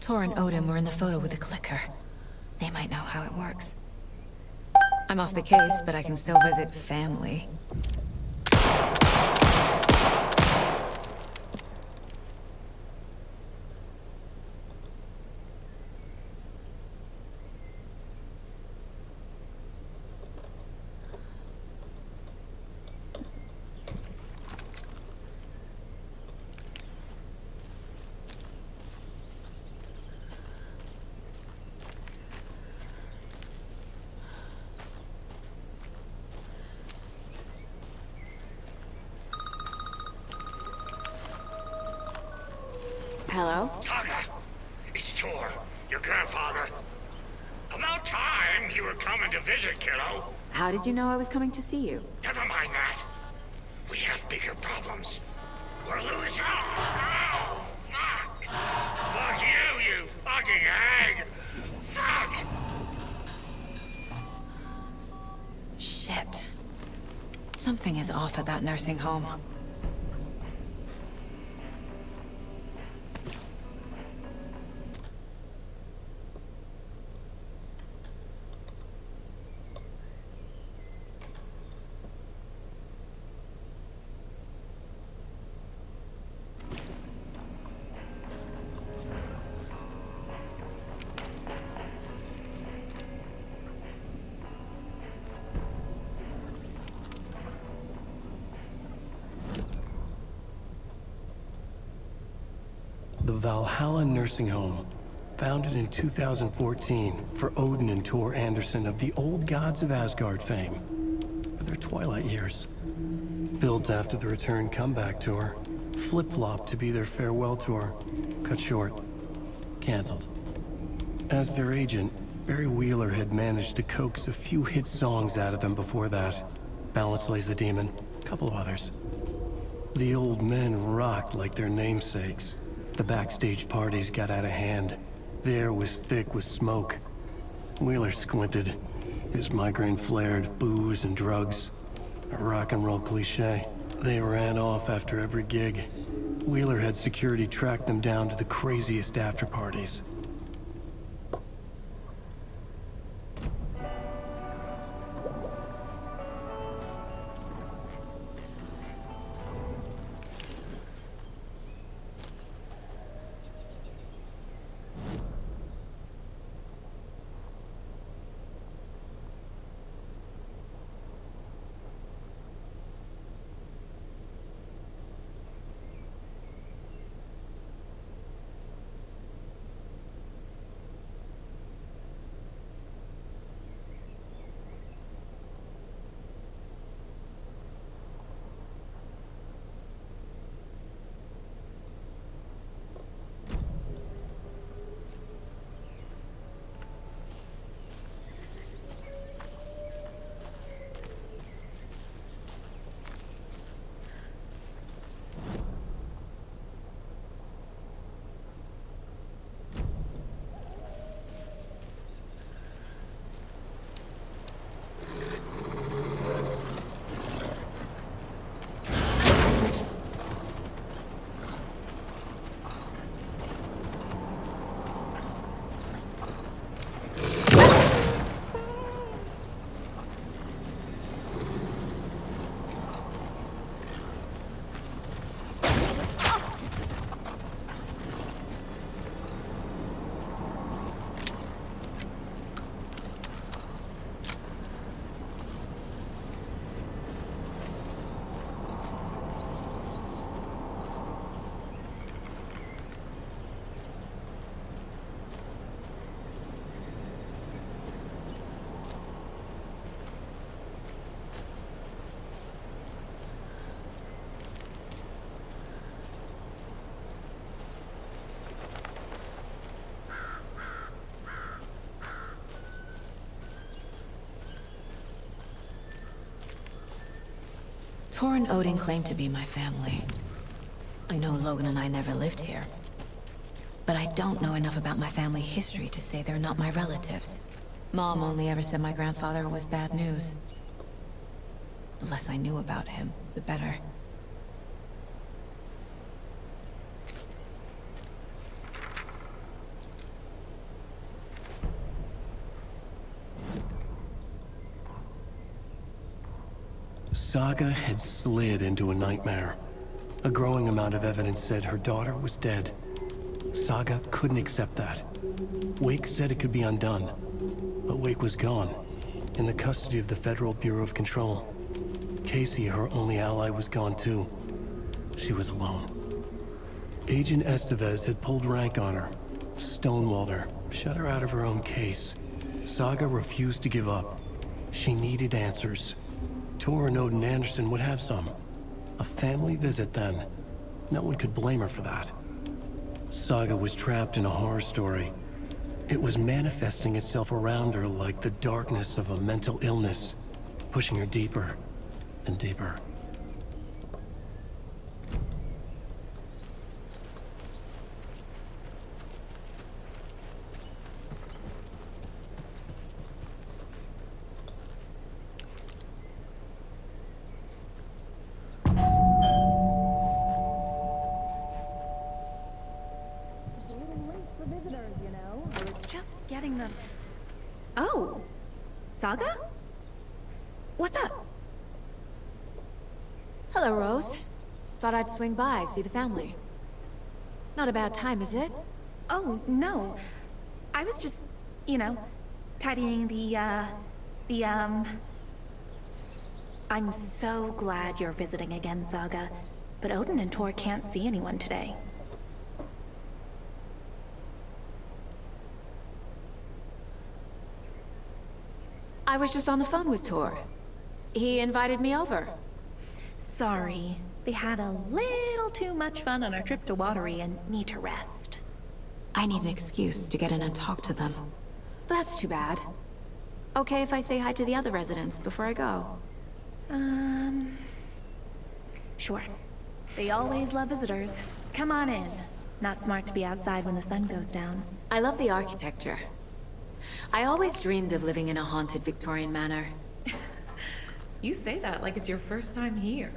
Thor and Odin were in the photo with a clicker. They might know how it works. I'm off the case, but I can still visit family. Hello? Saga! It's Thor, your grandfather. About time you were coming to visit, kiddo. How did you know I was coming to see you? Never mind that. We have bigger problems. We're losing. Oh, fuck! Fuck you, you fucking hag! Fuck! Shit. Something is off at that nursing home. The Valhalla Nursing Home, founded in 2014 for Odin and Thor Anderson of the old gods of Asgard fame, for their twilight years. Built after the return comeback tour, flip-flopped to be their farewell tour, cut short, canceled. As their agent, Barry Wheeler had managed to coax a few hit songs out of them before that. Balance Lays the Demon, a couple of others. The old men rocked like their namesakes. The backstage parties got out of hand. The air was thick with smoke. Wheeler squinted. His migraine flared, booze and drugs. A rock and roll cliche. They ran off after every gig. Wheeler had security track them down to the craziest after parties. Thor and Odin claim to be my family. I know Logan and I never lived here. But I don't know enough about my family history to say they're not my relatives. Mom only ever said my grandfather was bad news. The less I knew about him, the better. Saga had slid into a nightmare. A growing amount of evidence said her daughter was dead. Saga couldn't accept that. Wake said it could be undone. But Wake was gone, in the custody of the Federal Bureau of Control. Casey, her only ally, was gone too. She was alone. Agent Estevez had pulled rank on her, stonewalled her, shut her out of her own case. Saga refused to give up. She needed answers. Thor and Odin Anderson would have some. A family visit then. No one could blame her for that. Saga was trapped in a horror story. It was manifesting itself around her like the darkness of a mental illness, pushing her deeper and deeper. Oh, Saga? What's up? Hello, Rose. Thought I'd swing by, see the family. Not a bad time, is it? Oh, no. I was just, tidying I'm so glad you're visiting again, Saga. But Odin and Thor can't see anyone today. I was just on the phone with Thor. He invited me over. Sorry. They had a little too much fun on our trip to Watery and need to rest. I need an excuse to get in and talk to them. That's too bad. Okay if I say hi to the other residents before I go? Sure. They always love visitors. Come on in. Not smart to be outside when the sun goes down. I love the architecture. I always dreamed of living in a haunted Victorian manor. You say that like it's your first time here.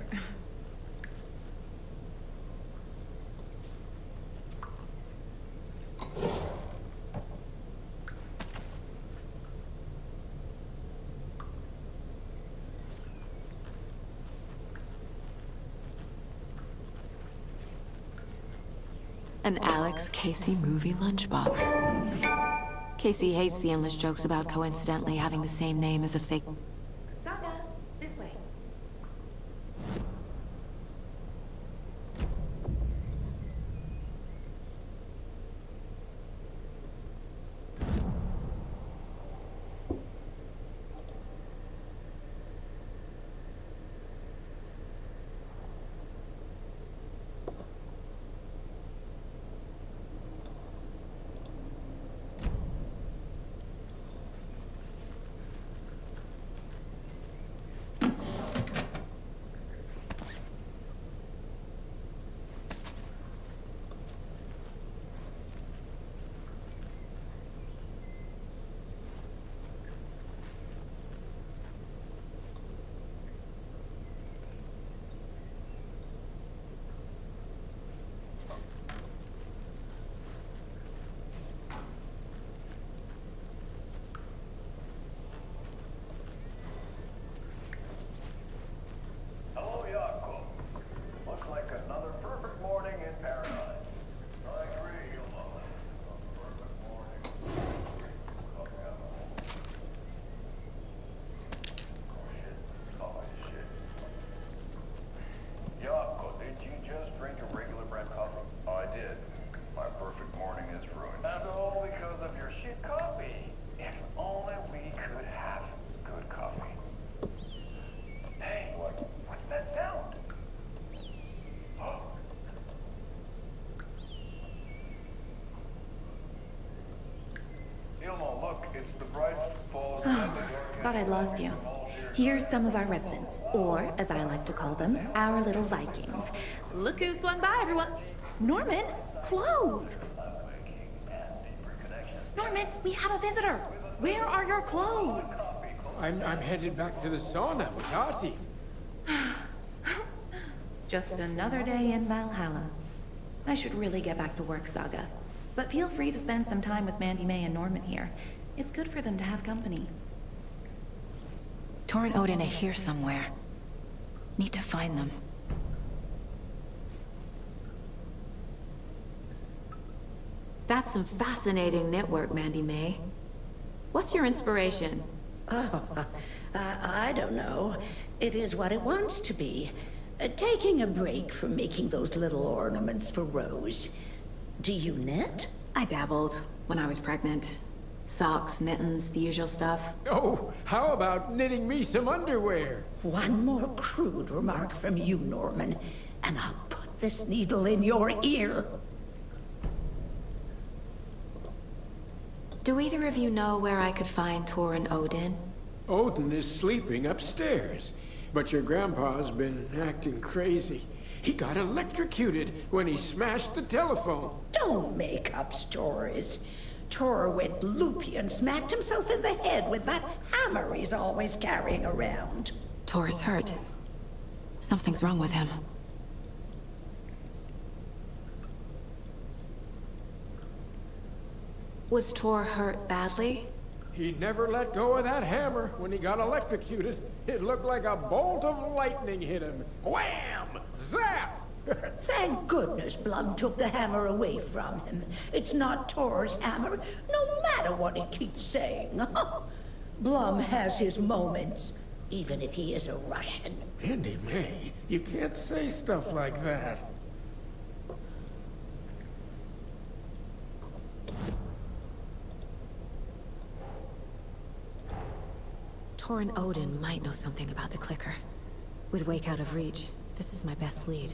An Alex Casey movie lunchbox. Casey hates the endless jokes about coincidentally having the same name as a fake... Saga, this way. Thought I'd lost you. Here's some of our residents, or as I like to call them, our little Vikings. Look who swung by, everyone. Norman, clothes. Norman, we have a visitor. Where are your clothes? I'm headed back to the sauna with Tati. Just another day in Valhalla. I should really get back to work, Saga. But feel free to spend some time with Mandy May and Norman here. It's good for them to have company. Thor and Odin are here somewhere. Need to find them. That's some fascinating network, Mandy May. What's your inspiration? Oh, I don't know. It is what it wants to be. Taking a break from making those little ornaments for Rose. Do you knit? I dabbled when I was pregnant. Socks, mittens, the usual stuff. Oh, how about knitting me some underwear? One more crude remark from you, Norman, and I'll put this needle in your ear. Do either of you know where I could find Thor and Odin? Odin is sleeping upstairs, but your grandpa's been acting crazy. He got electrocuted when he smashed the telephone. Don't make up stories. Thor went loopy and smacked himself in the head with that hammer he's always carrying around. Thor is hurt. Something's wrong with him. Was Thor hurt badly? He never let go of that hammer when he got electrocuted. It looked like a bolt of lightning hit him. Wham! Zap! Thank goodness Blum took the hammer away from him. It's not Thor's hammer, no matter what he keeps saying. Blum has his moments, even if he is a Russian. Mandy May, you can't say stuff like that. Thor and Odin might know something about the clicker. With Wake out of reach, this is my best lead.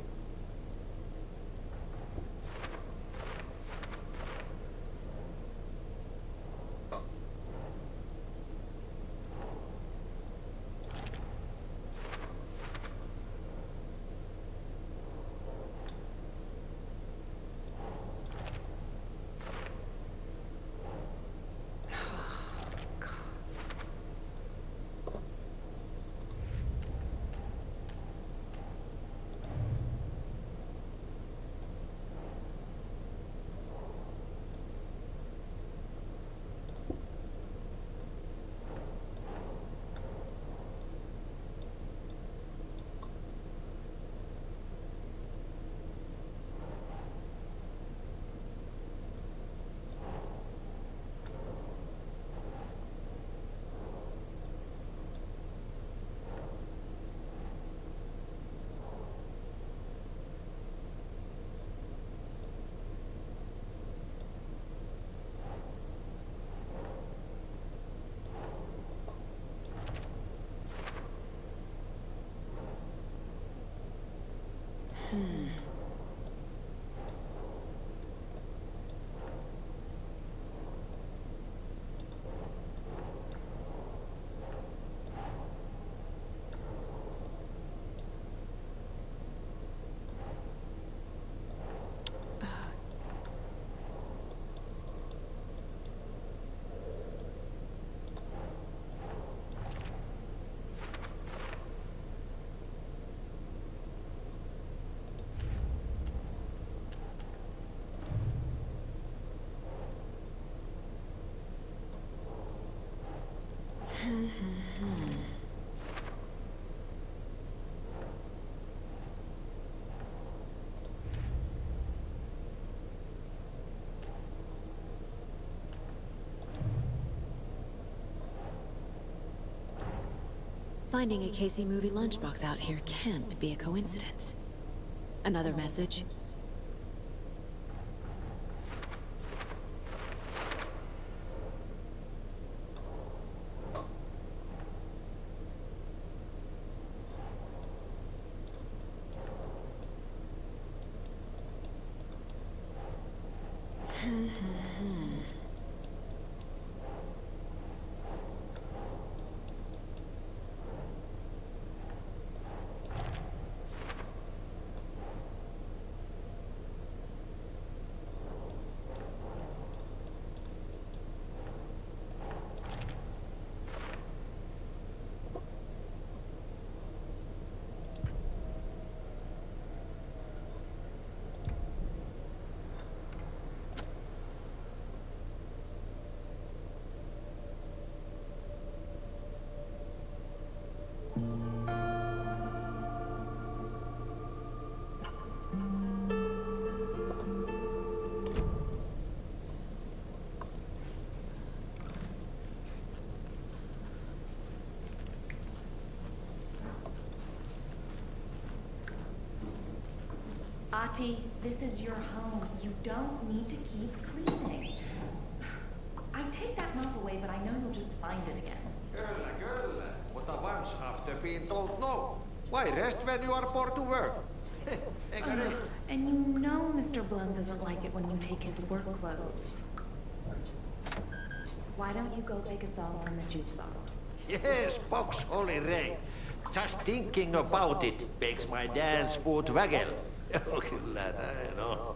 Finding a Casey movie lunchbox out here can't be a coincidence. Another message? Ati, this is your home. You don't need to keep cleaning. I take that mop away, but I know you'll just find it again. Kyllä. Mutta once after being told no, why rest when you are bored to work? Eikö niin? And you know Mr. Blum doesn't like it when you take his work clothes. Why don't you go pick a song from the jukebox? Yes, box Holy Ray. Just thinking about it makes my dance foot waggle. Kyllä näin on.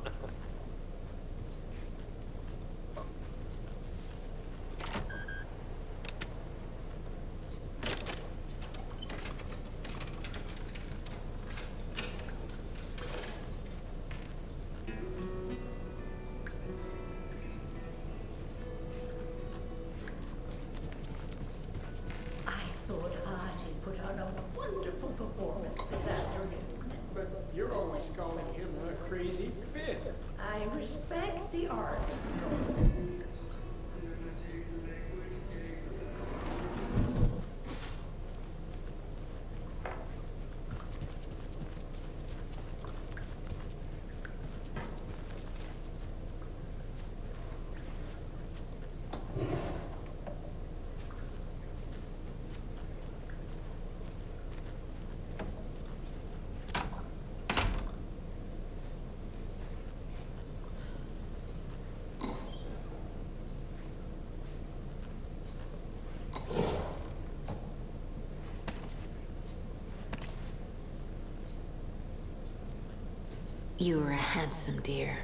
I thought Artie put on a wonderful performance this afternoon. But you're always calling him a crazy fit. I respect the art. You are a handsome deer.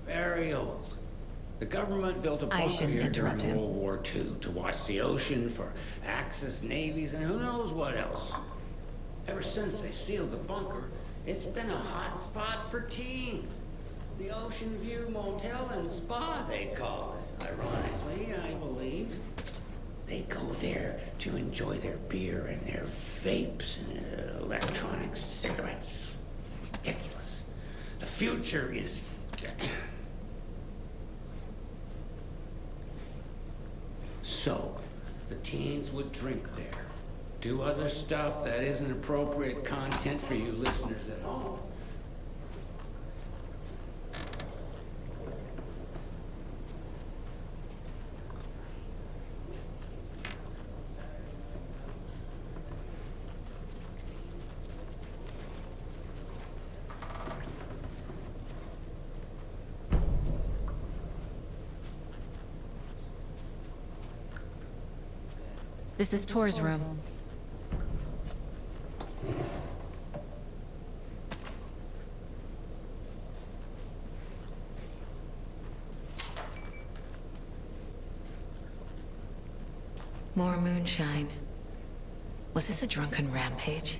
Very old. The government built a bunker shouldn't here during interrupt him. World War II to watch the ocean for Axis navies and who knows what else. Ever since they sealed the bunker, it's been a hot spot for teens. The Ocean View Motel and Spa, they call it. Ironically, I believe. They go there to enjoy their beer and their vapes and electronic cigarettes. Ridiculous. The future is... So, the teens would drink there, do other stuff that isn't appropriate content for you listeners at home. This is Tor's room. More moonshine. Was this a drunken rampage?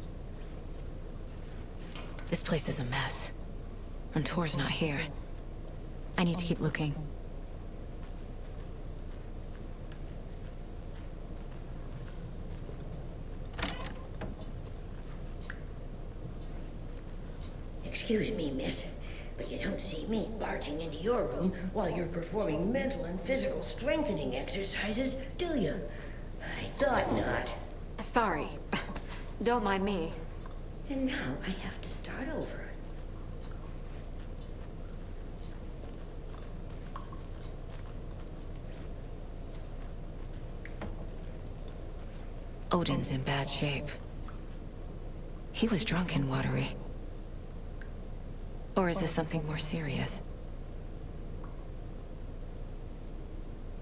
This place is a mess. And Tor's not here. I need to keep looking. Excuse me, miss, but you don't see me barging into your room while you're performing mental and physical strengthening exercises, do you? I thought not. Sorry. Don't mind me. And now I have to start over. Odin's in bad shape. He was drunk and watery. Or is this something more serious?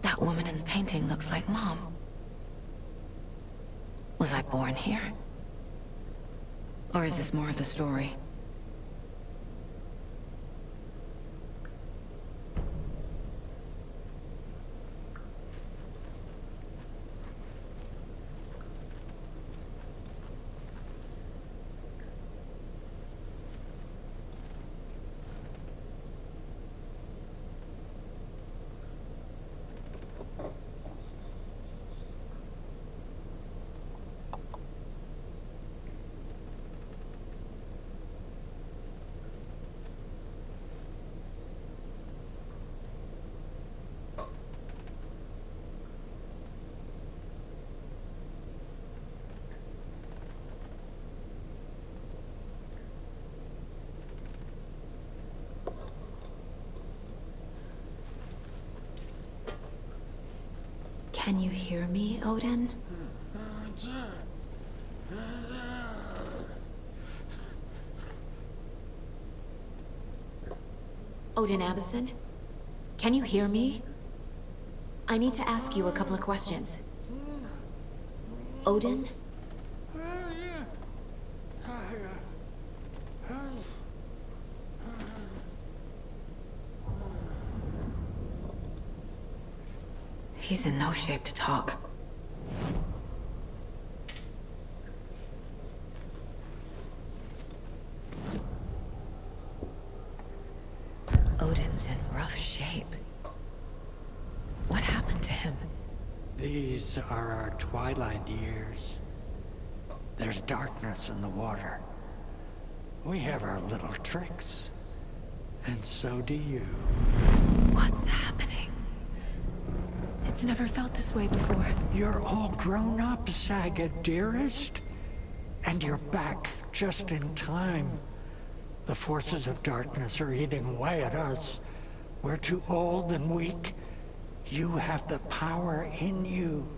That woman in the painting looks like Mom. Was I born here? Or is this more of the story? Can you hear me, Odin? Odin Abison? Can you hear me? I need to ask you a couple of questions. Odin? He's in no shape to talk. Odin's in rough shape. What happened to him? These are our twilight years. There's darkness in the water. We have our little tricks. And so do you. What's happening? It's never felt this way before. You're all grown up, Saga, dearest. And you're back just in time. The forces of darkness are eating away at us. We're too old and weak. You have the power in you,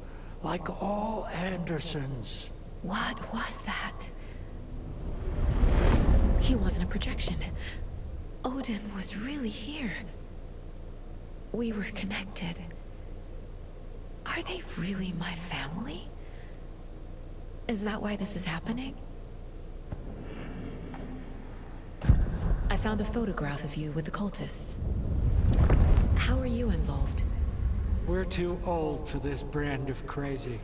like all Andersons. What was that? He wasn't a projection. Odin was really here. We were connected. Are they really my family? Is that why this is happening? I found a photograph of you with the cultists. How are you involved? We're too old for this brand of crazy,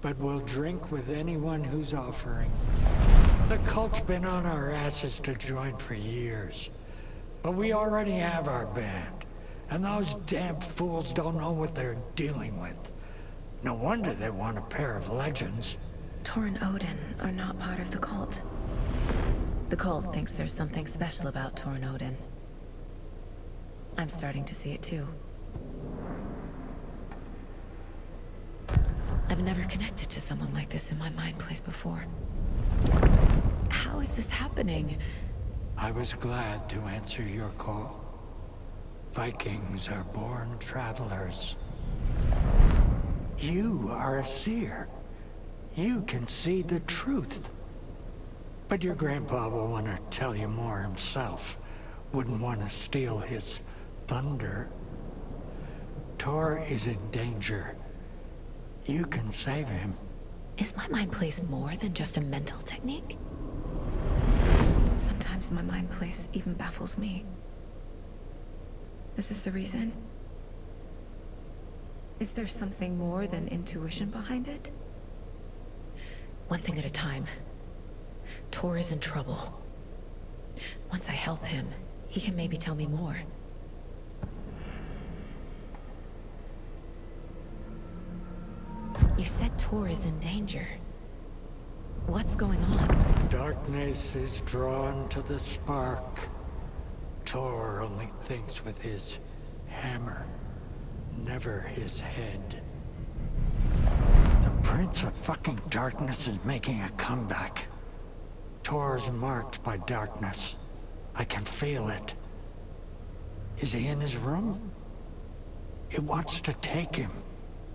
but we'll drink with anyone who's offering. The cult's been on our asses to join for years, but we already have our band, and those damn fools don't know what they're dealing with. No wonder they want a pair of legends. Thor and Odin are not part of the cult. The cult thinks there's something special about Thor and Odin. I'm starting to see it too. I've never connected to someone like this in my mind place before. How is this happening? I was glad to answer your call. Vikings are born travelers. You are a seer. You can see the truth. But your grandpa will want to tell you more himself. Wouldn't want to steal his thunder. Thor is in danger. You can save him. Is my mind place more than just a mental technique? Sometimes my mind place even baffles me. Is this the reason? Is there something more than intuition behind it? One thing at a time. Thor is in trouble. Once I help him, he can maybe tell me more. You said Thor is in danger. What's going on? Darkness is drawn to the spark. Thor only thinks with his hammer, never his head. The Prince of fucking Darkness is making a comeback. Thor's marked by darkness. I can feel it. Is he in his room? It wants to take him,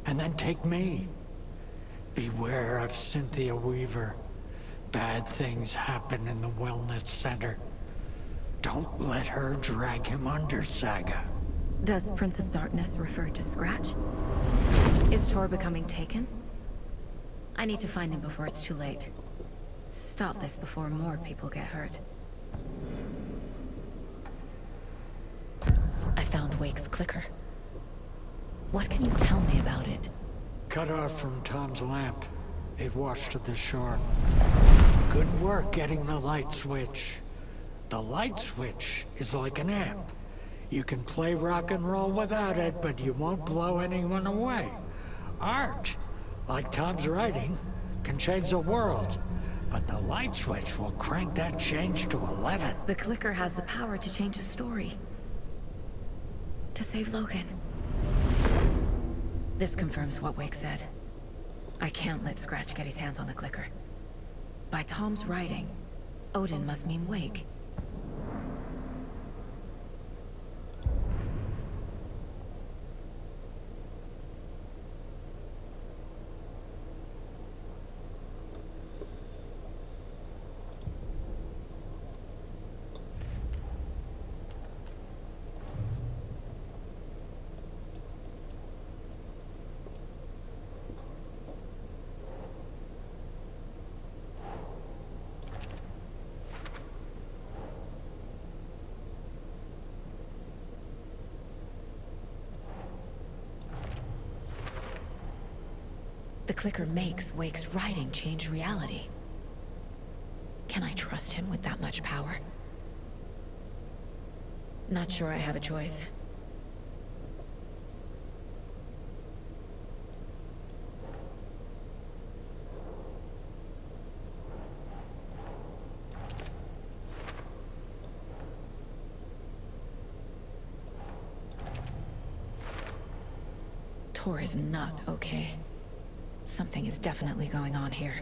and then take me. Beware of Cynthia Weaver. Bad things happen in the wellness center. Don't let her drag him under, Saga. Does Prince of Darkness refer to Scratch? Is Tor becoming taken? I need to find him before it's too late. Stop this before more people get hurt. I found Wake's clicker. What can you tell me about it? Cut off from Tom's lamp. It washed to the shore. Good work getting the light switch. The light switch is like an amp. You can play rock and roll without it, but you won't blow anyone away. Art, like Tom's writing, can change the world. But the light switch will crank that change to 11. The clicker has the power to change the story. To save Logan. This confirms what Wake said. I can't let Scratch get his hands on the clicker. By Tom's writing, Odin must mean Wake. The clicker makes Wake's writing change reality. Can I trust him with that much power? Not sure I have a choice. Tor is not okay. Something is definitely going on here.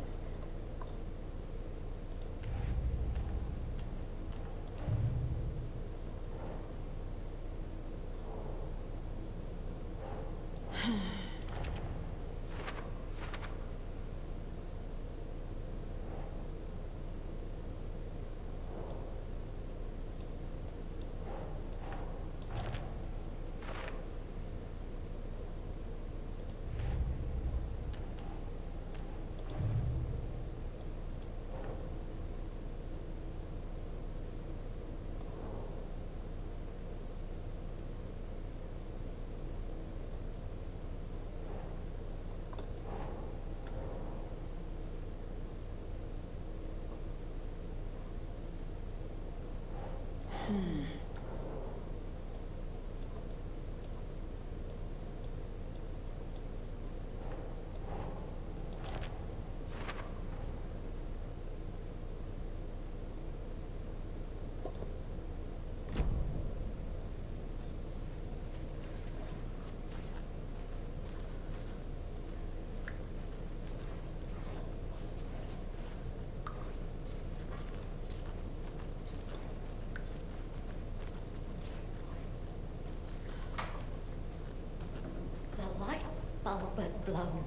bulb had blown.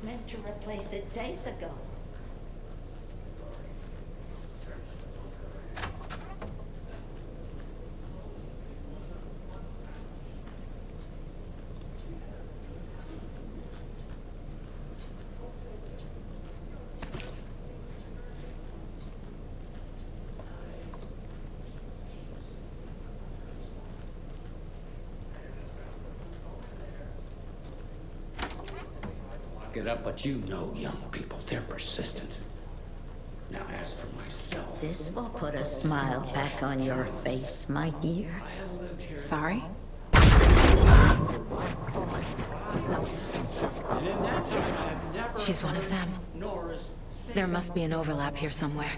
Meant to replace it days ago. Get up, but you know young people, they're persistent. Now, as for myself... This will put a smile back on your face, my dear. I have lived here... Sorry? And in that time, I've never... She's one of them. There must be an overlap here somewhere.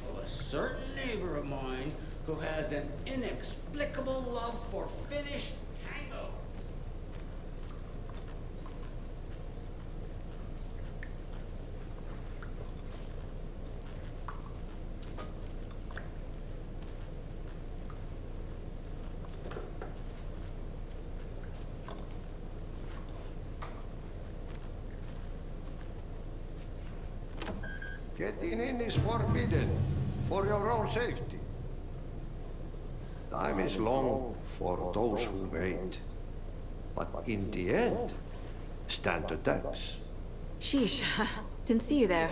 Of a certain neighbor of mine who has an inexplicable love for finished tango. Getting in is forbidden, for your own safety. Time is long for those who wait. But in the end, stand the thanks. Sheesh, didn't see you there.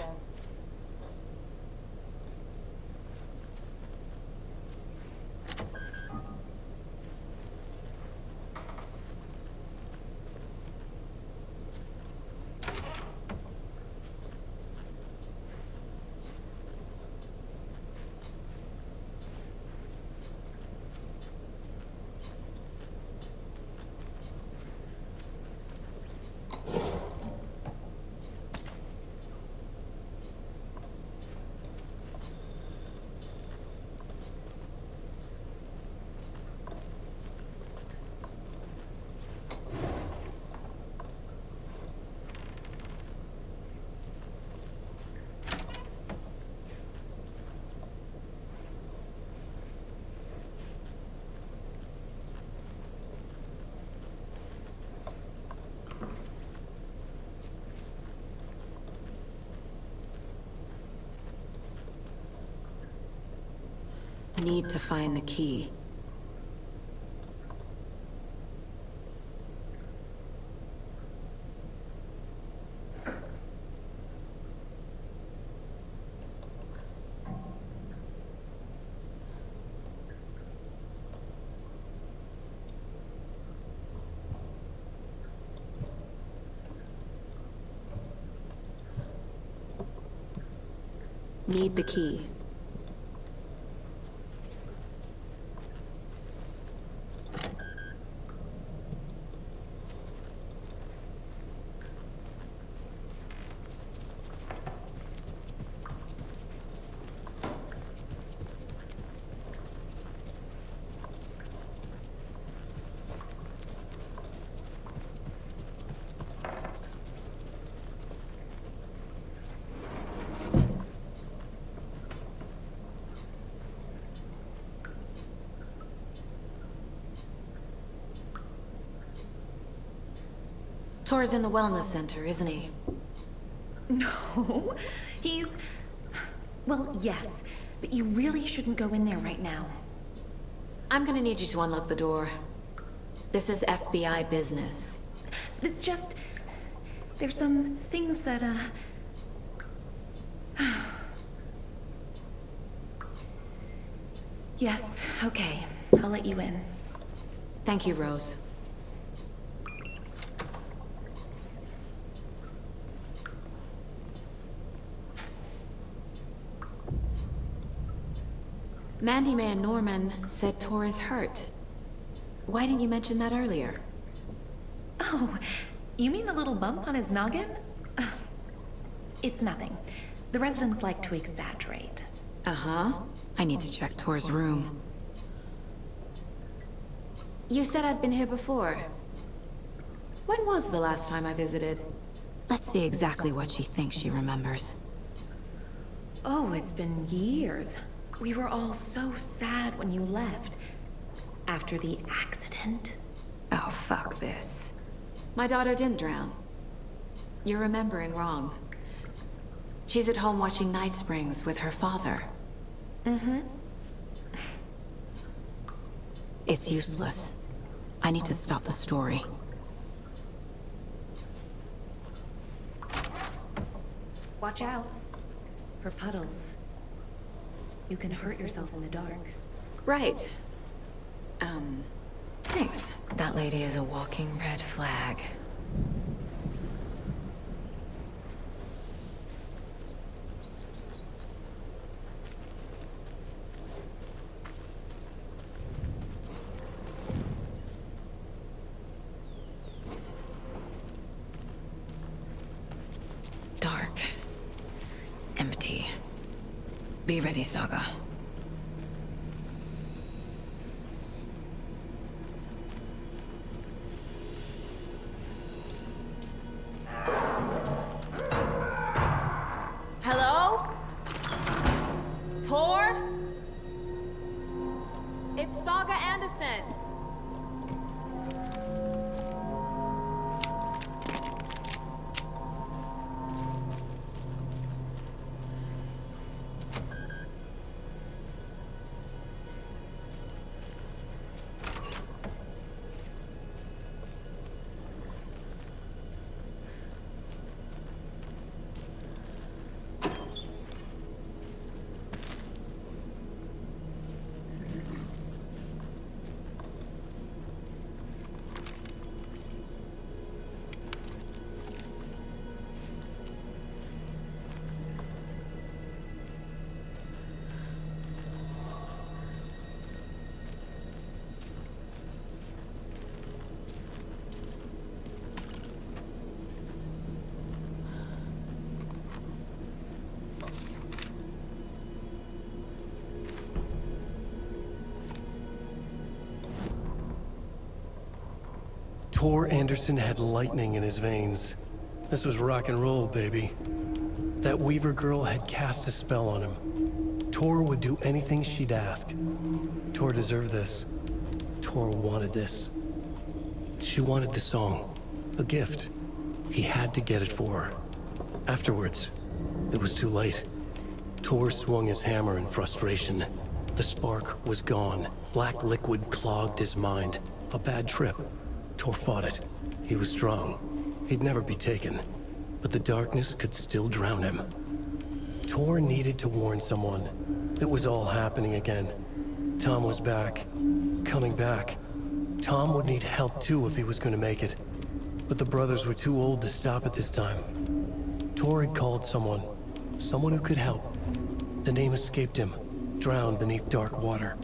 Need to find the key. Need the key. Thor's in the wellness center, isn't he? No, he's... Well, yes, but you really shouldn't go in there right now. I'm gonna need you to unlock the door. This is FBI business. It's just... There's some things that, Yes, okay. I'll let you in. Thank you, Rose. Mandy Man Norman said Thor is hurt. Why didn't you mention that earlier? Oh, you mean the little bump on his noggin? It's nothing. The residents like to exaggerate. Uh-huh. I need to check Thor's room. You said I'd been here before. When was the last time I visited? Let's see exactly what she thinks she remembers. Oh, it's been years. We were all so sad when you left. After the accident. Oh, fuck this. My daughter didn't drown. You're remembering wrong. She's at home watching Night Springs with her father. Mm-hmm. It's useless. I need to stop the story. Watch out. For puddles. You can hurt yourself in the dark. Right. Thanks. That lady is a walking red flag. Dark. Empty. Be ready, Saga. Hello? Thor? It's Saga Anderson. Thor Anderson had lightning in his veins. This was rock and roll, baby. That Weaver girl had cast a spell on him. Thor would do anything she'd ask. Thor deserved this. Thor wanted this. She wanted the song, a gift. He had to get it for her. Afterwards, it was too late. Thor swung his hammer in frustration. The spark was gone. Black liquid clogged his mind. A bad trip. Thor fought it. He was strong. He'd never be taken. But the darkness could still drown him. Thor needed to warn someone. It was all happening again. Tom was back. Coming back. Tom would need help too if he was going to make it. But the brothers were too old to stop it this time. Thor had called someone. Someone who could help. The name escaped him. Drowned beneath dark water.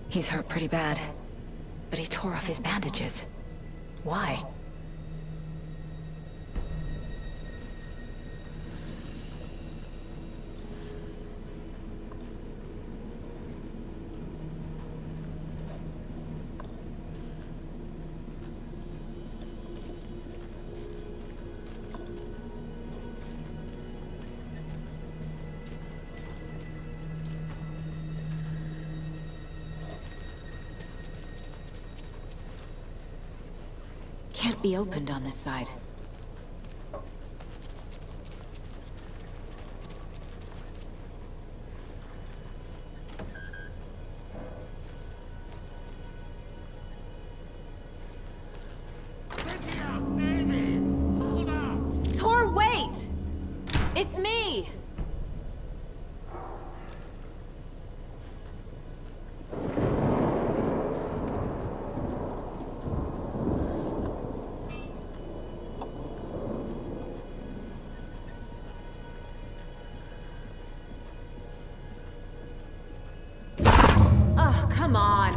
He's hurt pretty bad, but he tore off his bandages. Why? Can't be opened on this side. Lydia, baby! Hold up! Tor, wait! It's me! Oh, come on.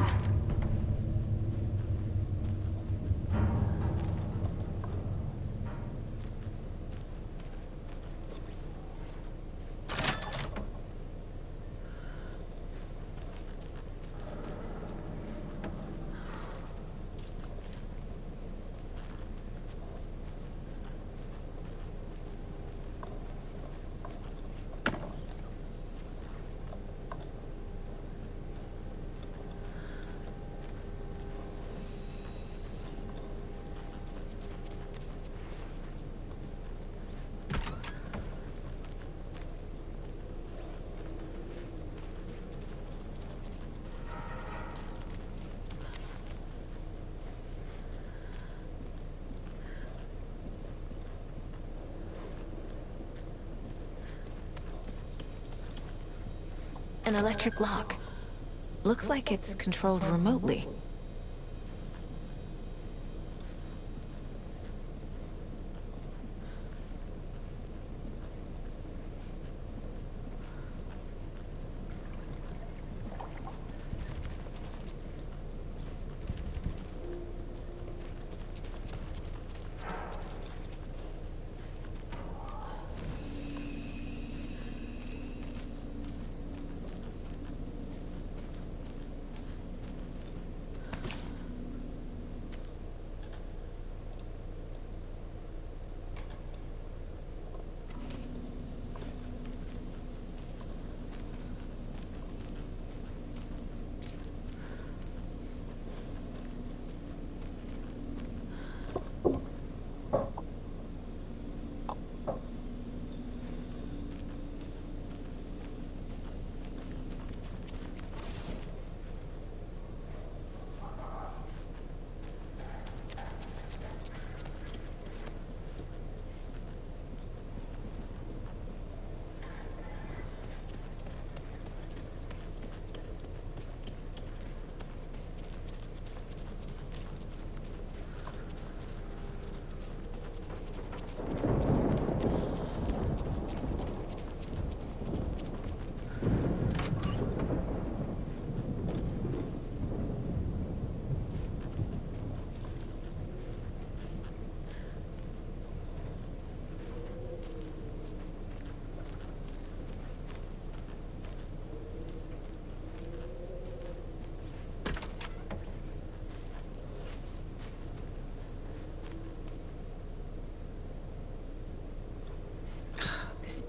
An electric lock. Looks like it's controlled remotely.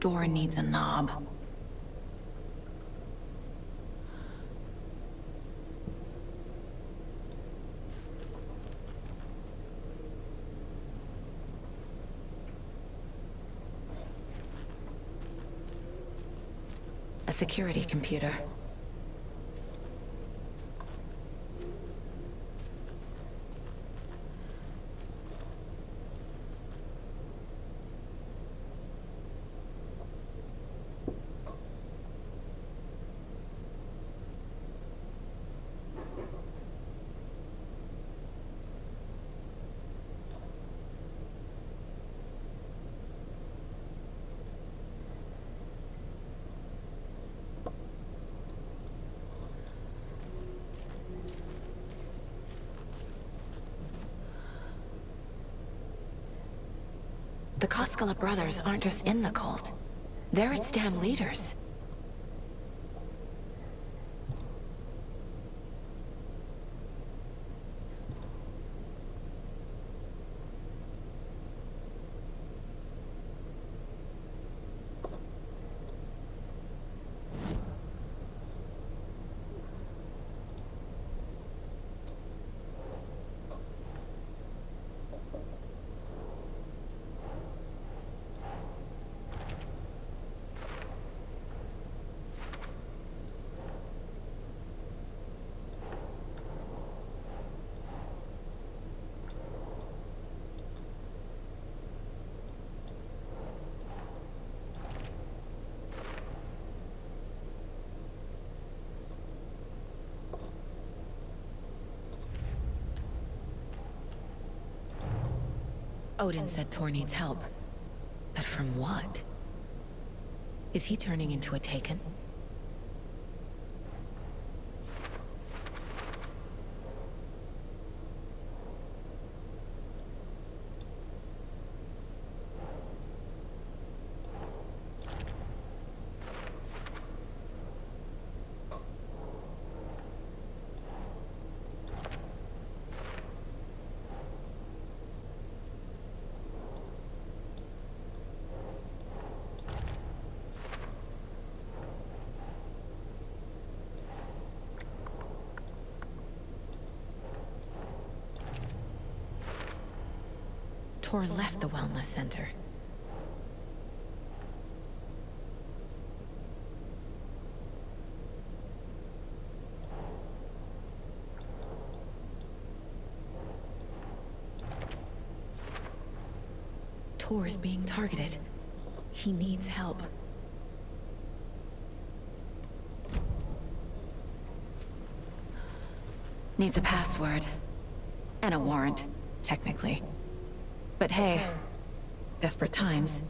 door needs a knob. A security computer. The Koskela brothers aren't just in the cult. They're its damn leaders. Odin said Thor needs help. But from what? Is he turning into a Taken? Thor left the wellness center. Thor is being targeted. He needs help. Needs a password. And a warrant, technically. But hey, desperate times.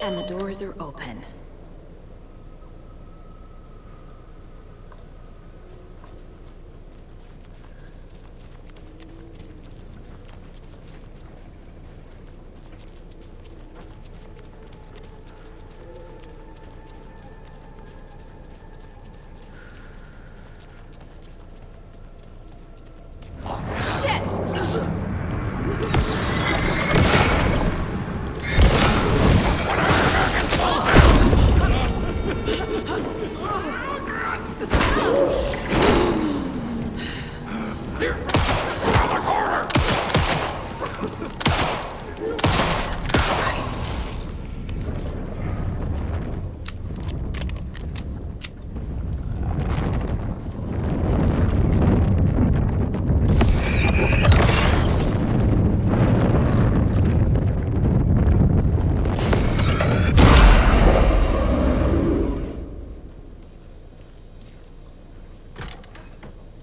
And the doors are open.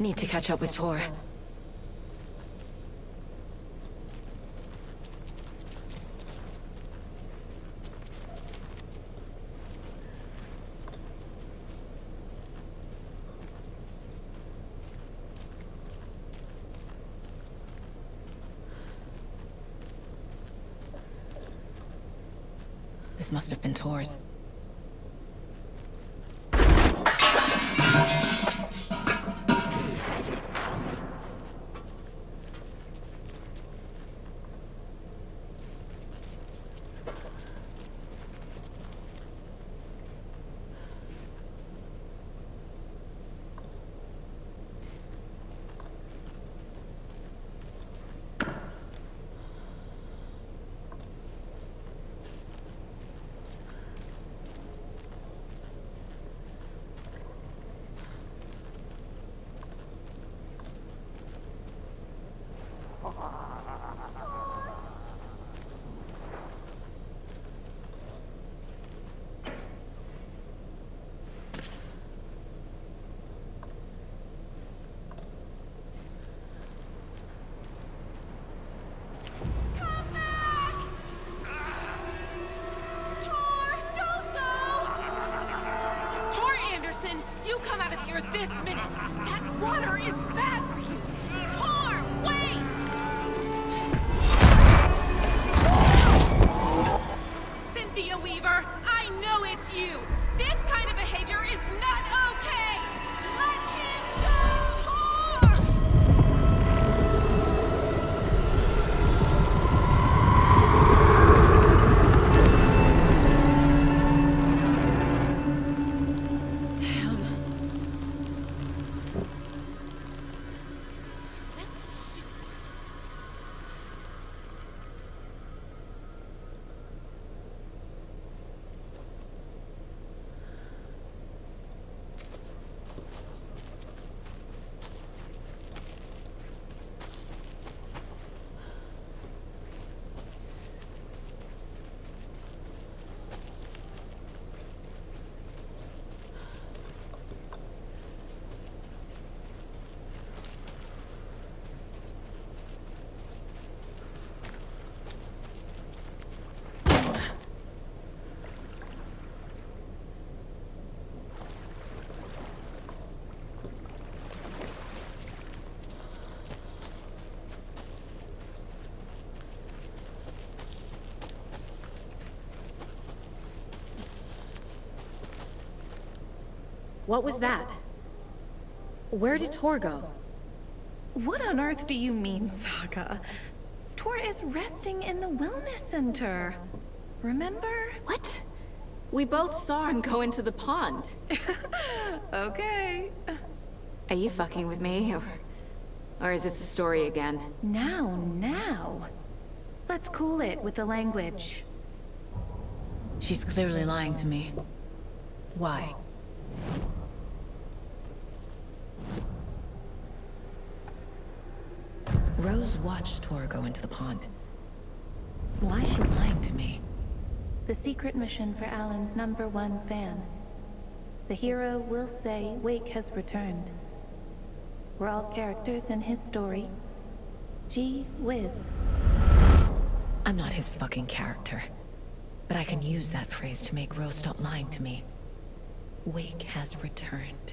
Need to catch up with Tor. This must have been Tor's. You come out of here this minute! That water is bad for you! Tor, wait! Cynthia Weaver, I know it's you! This kind of behavior is not okay! Let him go! Tor! What was that? Where did Tor go? What on earth do you mean, Saga? Tor is resting in the wellness center. Remember? What? We both saw him go into the pond. Okay. Are you fucking with me, or is this the story again? Now. Let's cool it with the language. She's clearly lying to me. Why? Rose watched Tor go into the pond. Why is she lying to me? The secret mission for Alan's #1 fan. The hero will say Wake has returned. We're all characters in his story. Gee whiz. I'm not his fucking character. But I can use that phrase to make Rose stop lying to me. Wake has returned.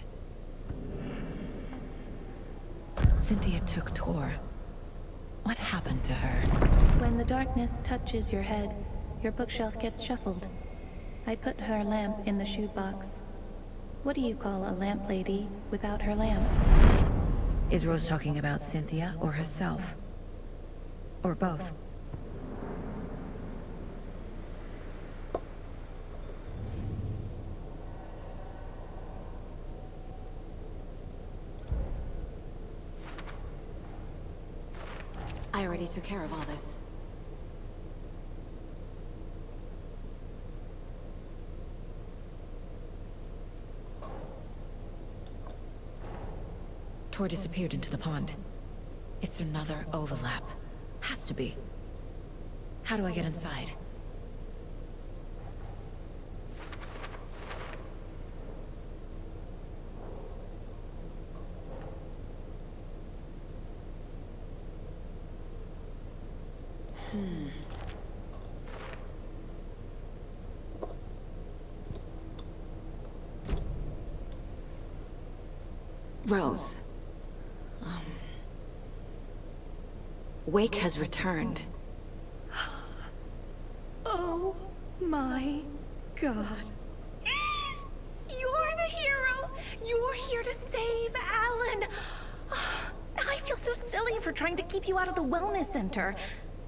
Cynthia took Tor. What happened to her? When the darkness touches your head, your bookshelf gets shuffled. I put her lamp in the shoebox. What do you call a lamp lady without her lamp? Is Rose talking about Cynthia or herself? Or both? I already took care of all this. Tor disappeared into the pond. It's another overlap. Has to be. How do I get inside? Rose. Wake has returned. Oh my god. You're the hero! You're here to save Alan! I feel so silly for trying to keep you out of the wellness center.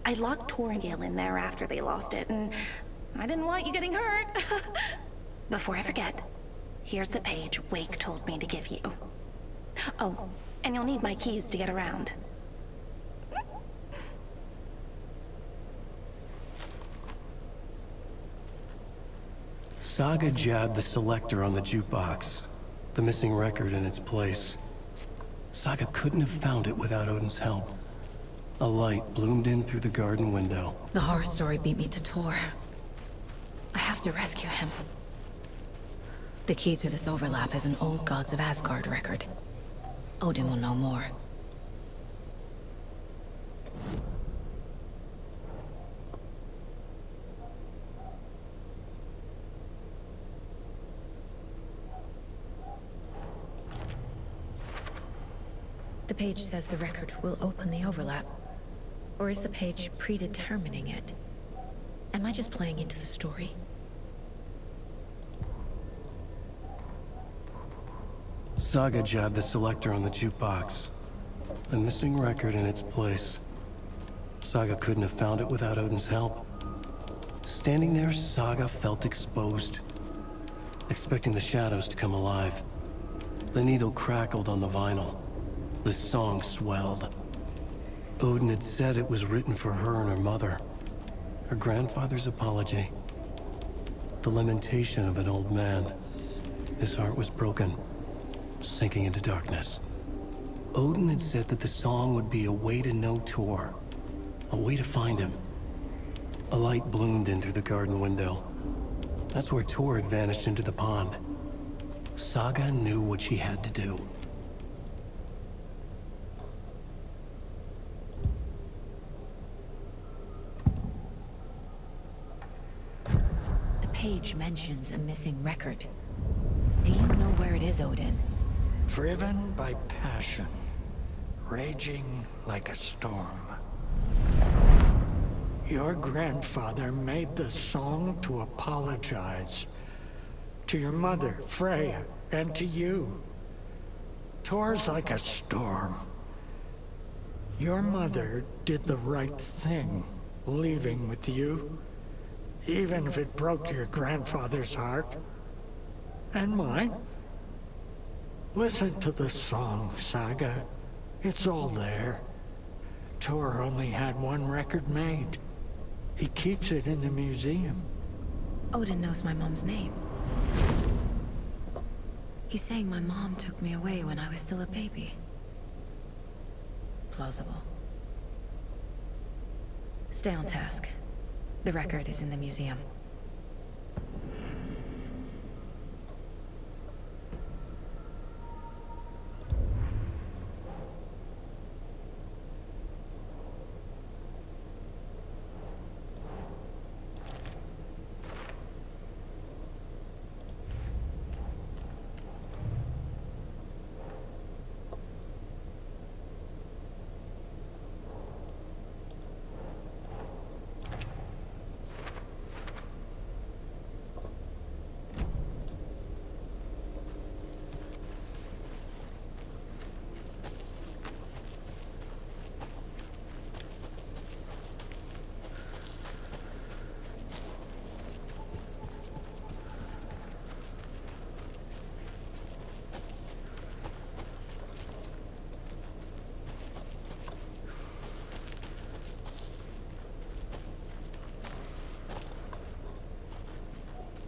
I locked Thor and Odin in there after they lost it, and I didn't want you getting hurt. Before I forget, here's the page Wake told me to give you. Oh, and you'll need my keys to get around. Saga jabbed the selector on the jukebox, the missing record in its place. Saga couldn't have found it without Odin's help. A light bloomed in through the garden window. The horror story beat me to Thor. I have to rescue him. The key to this overlap is an old Gods of Asgard record. Odin will know more. The page says the record will open the overlap. Or is the page predetermining it? Am I just playing into the story? Saga jabbed the selector on the jukebox, the missing record in its place. Saga couldn't have found it without Odin's help. Standing there, Saga felt exposed, expecting the shadows to come alive. The needle crackled on the vinyl. The song swelled. Odin had said it was written for her and her mother. Her grandfather's apology. The lamentation of an old man. His heart was broken, sinking into darkness. Odin had said that the song would be a way to know Thor, a way to find him. A light bloomed in through the garden window. That's where Thor had vanished into the pond. Saga knew what she had to do. The page mentions a missing record. Do you know where it is, Odin? Driven by passion, raging like a storm. Your grandfather made the song to apologize. To your mother, Freya, and to you. Thor's like a storm. Your mother did the right thing, leaving with you, even if it broke your grandfather's heart. And mine. Listen to the song, Saga. It's all there. Thor only had one record made. He keeps it in the museum. Odin knows my mom's name. He's saying my mom took me away when I was still a baby. Plausible. Stay on task. The record is in the museum.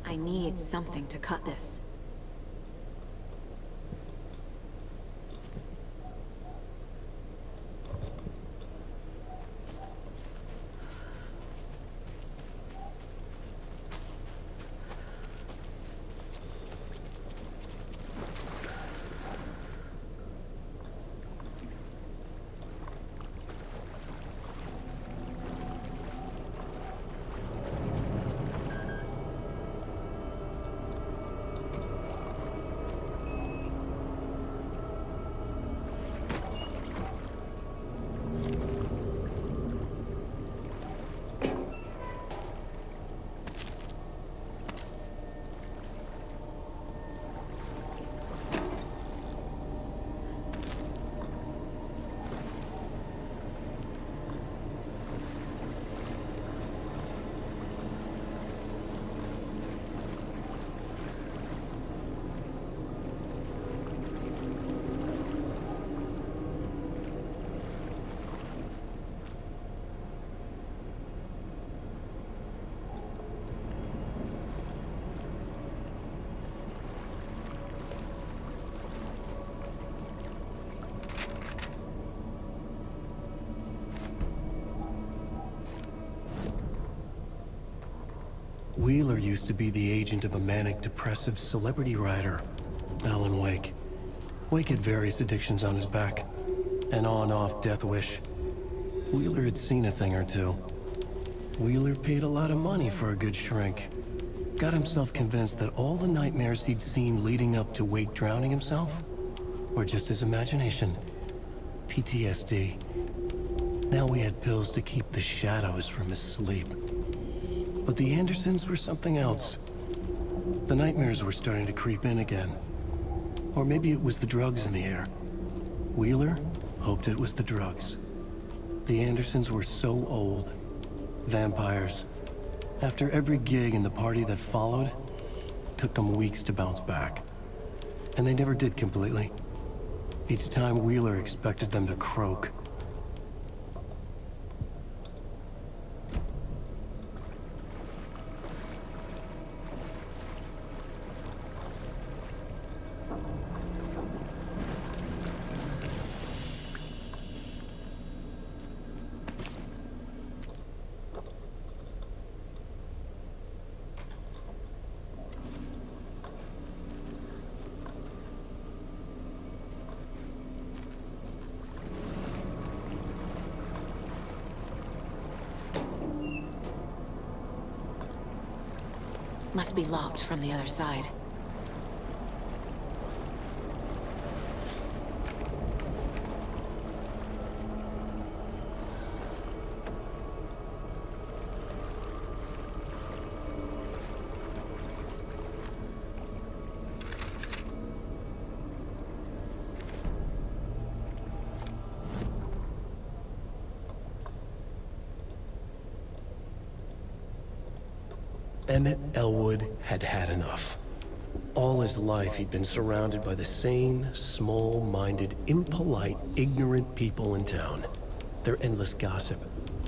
I need something to cut this. Wheeler used to be the agent of a manic-depressive celebrity writer, Alan Wake. Wake had various addictions on his back. An on-off death wish. Wheeler had seen a thing or two. Wheeler paid a lot of money for a good shrink. Got himself convinced that all the nightmares he'd seen leading up to Wake drowning himself were just his imagination. PTSD. Now we had pills to keep the shadows from his sleep. But the Andersons were something else. The nightmares were starting to creep in again. Or maybe it was the drugs in the air. Wheeler hoped it was the drugs. The Andersons were so old. Vampires. After every gig and the party that followed, took them weeks to bounce back. And they never did completely. Each time Wheeler expected them to croak. Must be locked from the other side. Emmett Elwood had had enough. All his life, he'd been surrounded by the same small-minded, impolite, ignorant people in town. Their endless gossip,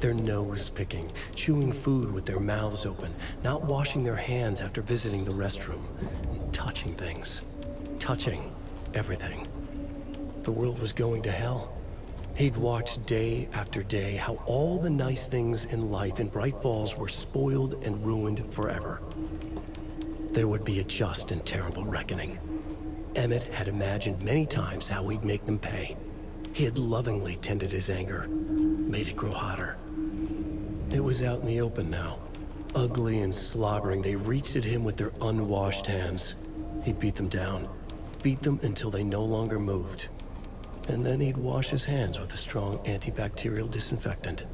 their nose-picking, chewing food with their mouths open, not washing their hands after visiting the restroom, and touching things. Touching everything. The world was going to hell. He'd watched day after day how all the nice things in life in Bright Falls were spoiled and ruined forever. There would be a just and terrible reckoning. Emmett had imagined many times how he'd make them pay. He had lovingly tended his anger, made it grow hotter. It was out in the open now. Ugly and slobbering, they reached at him with their unwashed hands. He beat them down, beat them until they no longer moved. And then he'd wash his hands with a strong antibacterial disinfectant.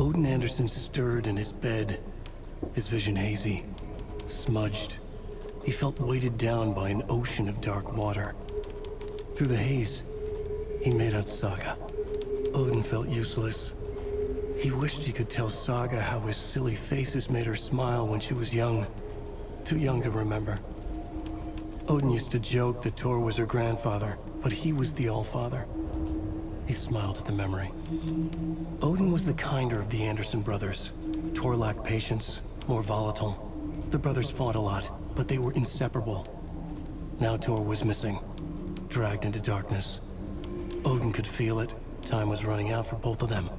Odin Anderson stirred in his bed, his vision hazy, smudged. He felt weighted down by an ocean of dark water. Through the haze, he made out Saga. Odin felt useless. He wished he could tell Saga how his silly faces made her smile when she was young. Too young to remember. Odin used to joke that Thor was her grandfather, but he was the Allfather. He smiled at the memory. Odin was the kinder of the Anderson brothers. Thor lacked patience, more volatile. The brothers fought a lot, but they were inseparable. Now Thor was missing, dragged into darkness. Odin could feel it. Time was running out for both of them.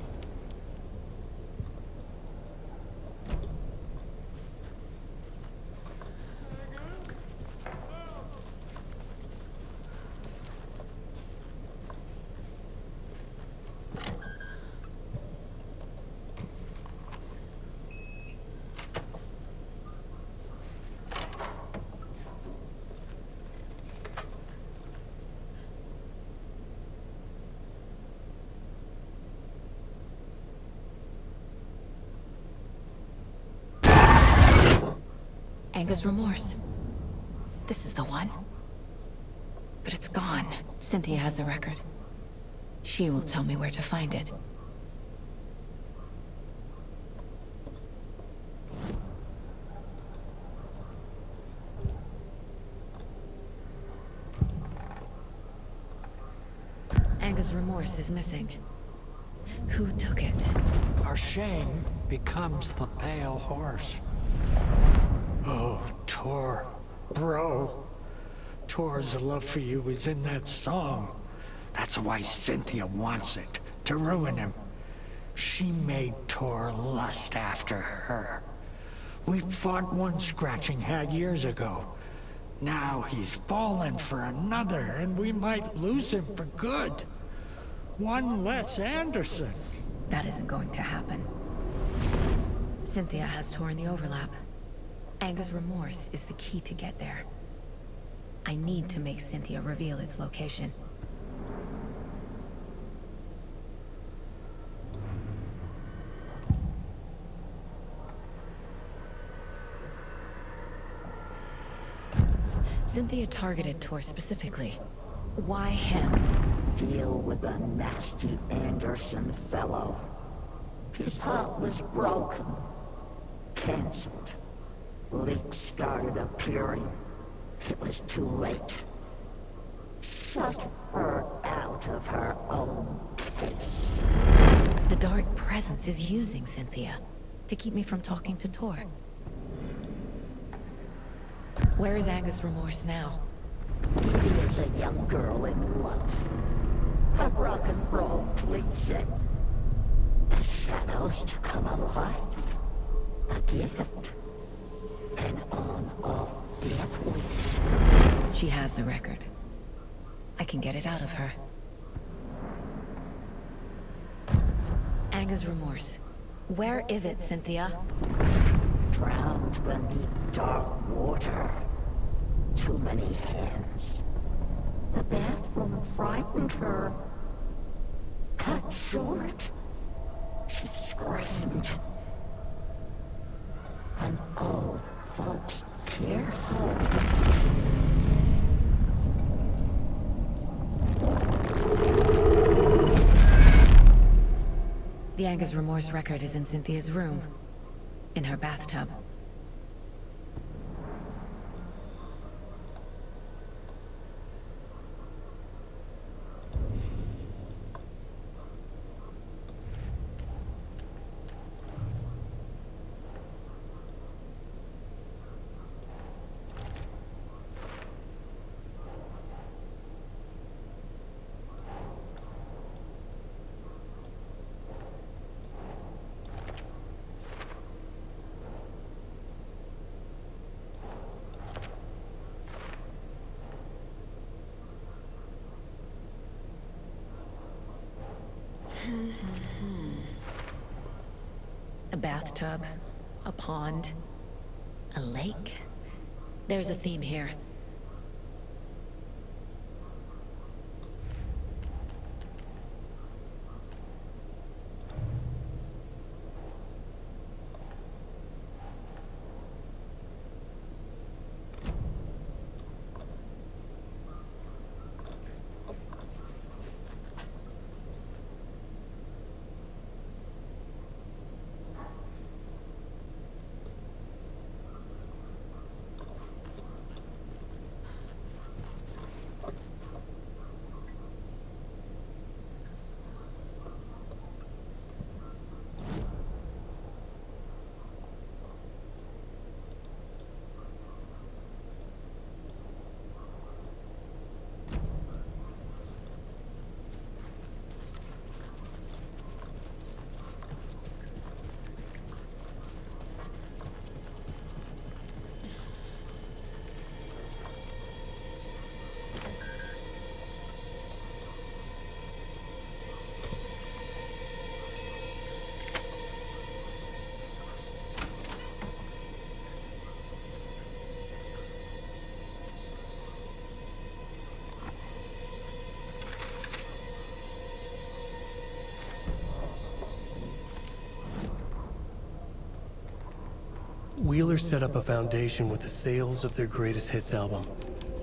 Anga's remorse. This is the one. But it's gone. Cynthia has the record. She will tell me where to find it. Anga's remorse is missing. Who took it? Our shame becomes the pale horse. Oh, Thor. Bro. Thor's love for you is in that song. That's why Cynthia wants it, to ruin him. She made Thor lust after her. We fought one scratching hag years ago. Now he's fallen for another, and we might lose him for good. One less Anderson. That isn't going to happen. Cynthia has Thor in the overlap. Anga's remorse is the key to get there. I need to make Cynthia reveal its location. Cynthia targeted Thor specifically. Why him? Deal with the nasty Anderson fellow. His heart was broken. Cancelled. Leaks started appearing. It was too late. Shut her out of her own case. The Dark Presence is using Cynthia to keep me from talking to Thor. Where is Anga's remorse now? He is a young girl in love. A rock and roll cliche. The shadows to come alive. A gift. An on-off death wish. She has the record. I can get it out of her. Anga's remorse. Where is it, Cynthia? Drowned beneath dark water. Too many hands. The bathroom frightened her. Cut short. She screamed. And old folks cared for her. The Anga's remorse record is in Cynthia's room. In her bathtub. A bathtub, a pond, a lake. There's a theme here. Wheeler set up a foundation with the sales of their greatest hits album.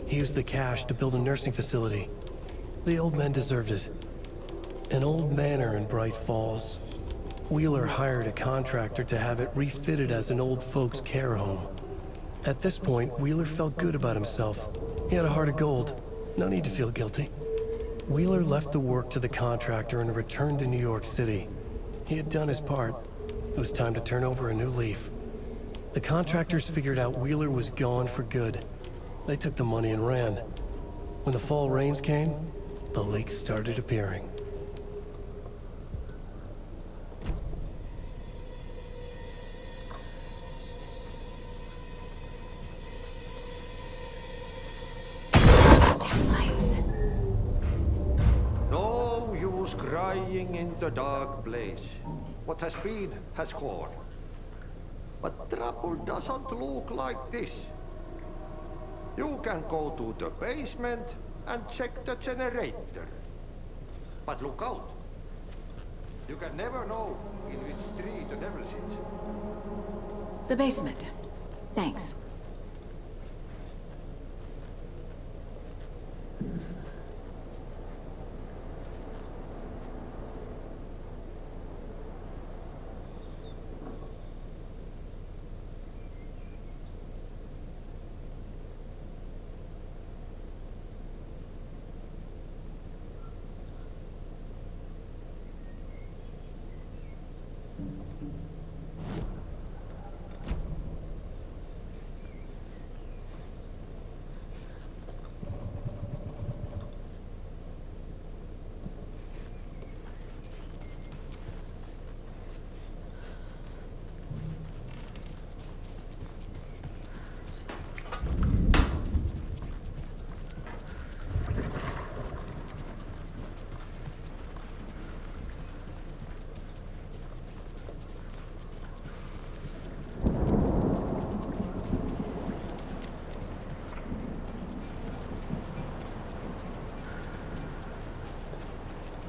He used the cash to build a nursing facility. The old men deserved it. An old manor in Bright Falls. Wheeler hired a contractor to have it refitted as an old folks' care home. At this point, Wheeler felt good about himself. He had a heart of gold. No need to feel guilty. Wheeler left the work to the contractor and returned to New York City. He had done his part. It was time to turn over a new leaf. The contractors figured out Wheeler was gone for good. They took the money and ran. When the fall rains came, the leaks started appearing. Damn lights. No use crying in the dark place. What has been has gone. But trouble doesn't look like this. You can go to the basement and check the generator. But look out. You can never know in which tree the devil sits. The basement. Thanks.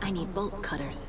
I need bolt cutters.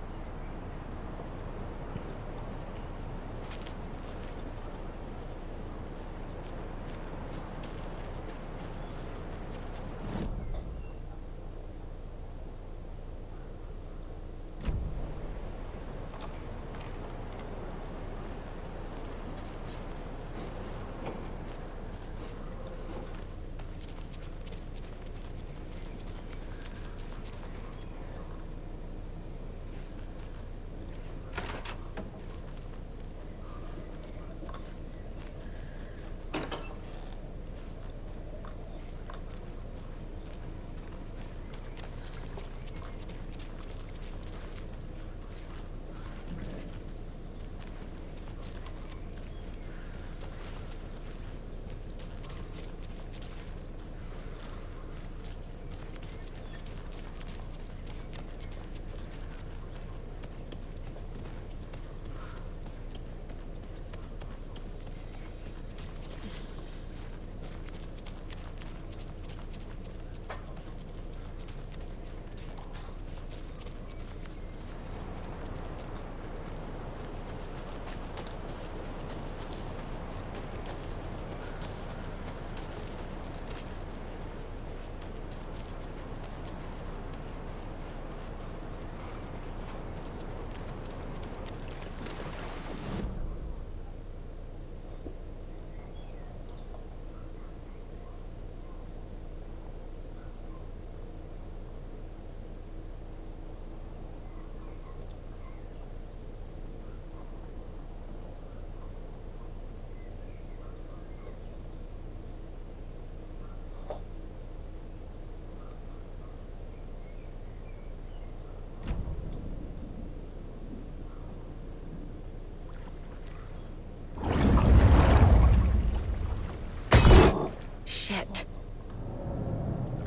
Shit.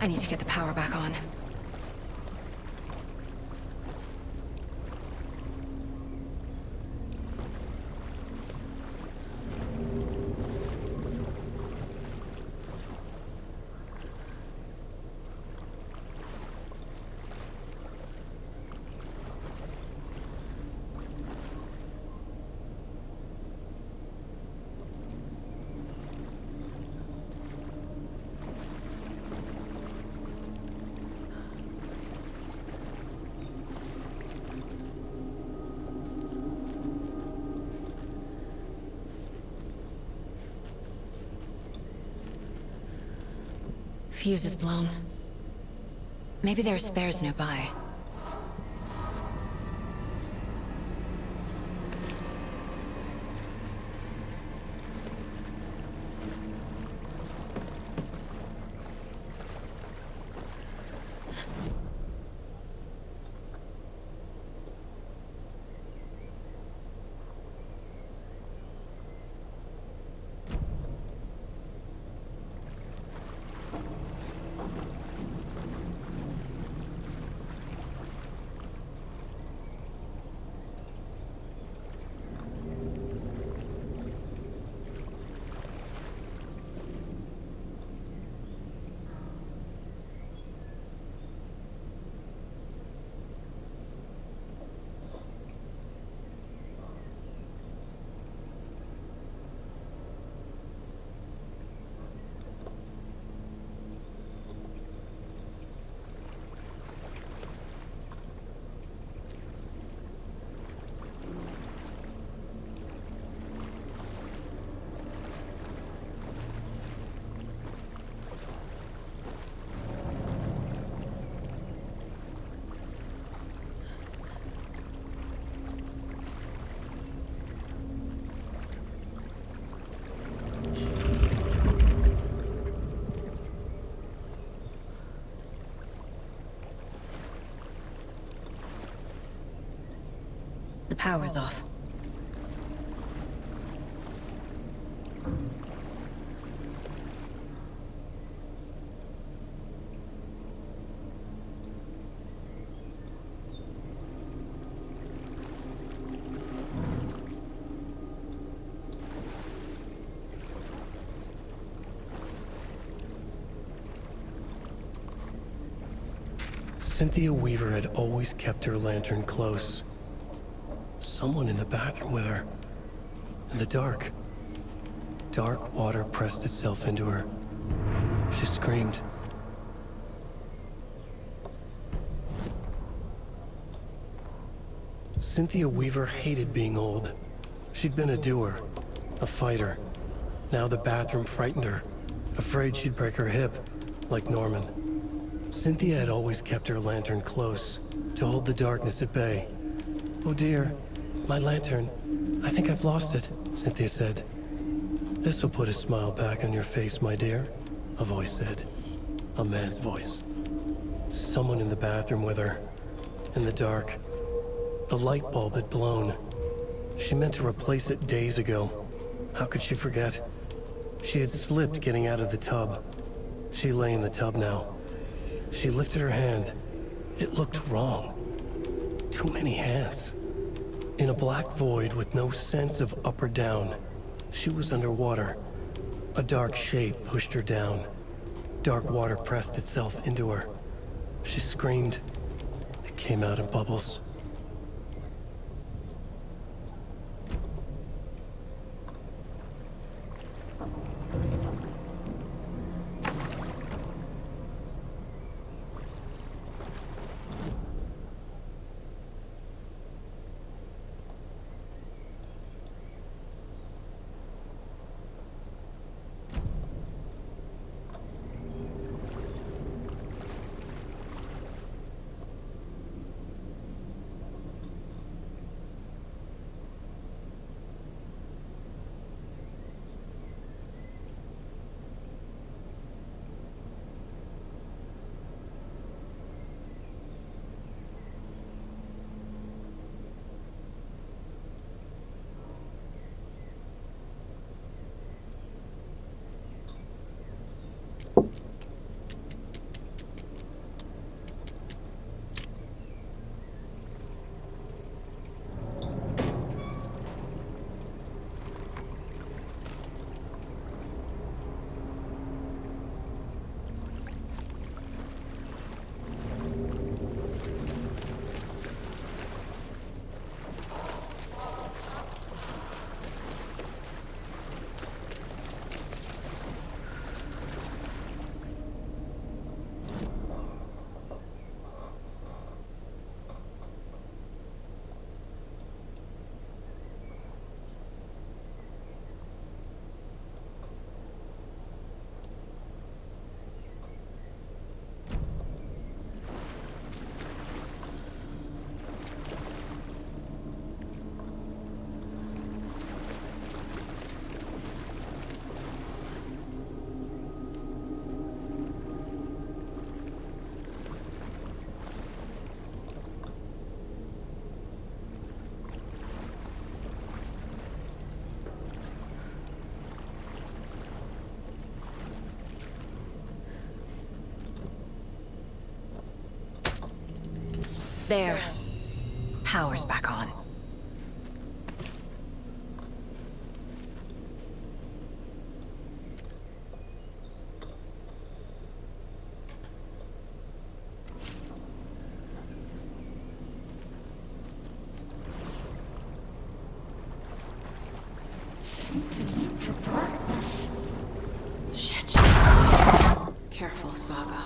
I need to get the power back on. Fuse is blown. Maybe there are spares nearby. The power's off. Cynthia Weaver had always kept her lantern close. Someone in the bathroom with her. In the dark. Dark water pressed itself into her. She screamed. Cynthia Weaver hated being old. She'd been a doer, a fighter. Now the bathroom frightened her, afraid she'd break her hip, like Norman. Cynthia had always kept her lantern close, to hold the darkness at bay. "Oh dear, my lantern. I think I've lost it," Cynthia said. "This will put a smile back on your face, my dear," a voice said. A man's voice. Someone in the bathroom with her. In the dark. The light bulb had blown. She meant to replace it days ago. How could she forget? She had slipped getting out of the tub. She lay in the tub now. She lifted her hand. It looked wrong. Too many hands. In a black void with no sense of up or down, she was underwater. A dark shape pushed her down. Dark water pressed itself into her. She screamed. It came out in bubbles. There. Power's back on. Shit. Careful, Saga.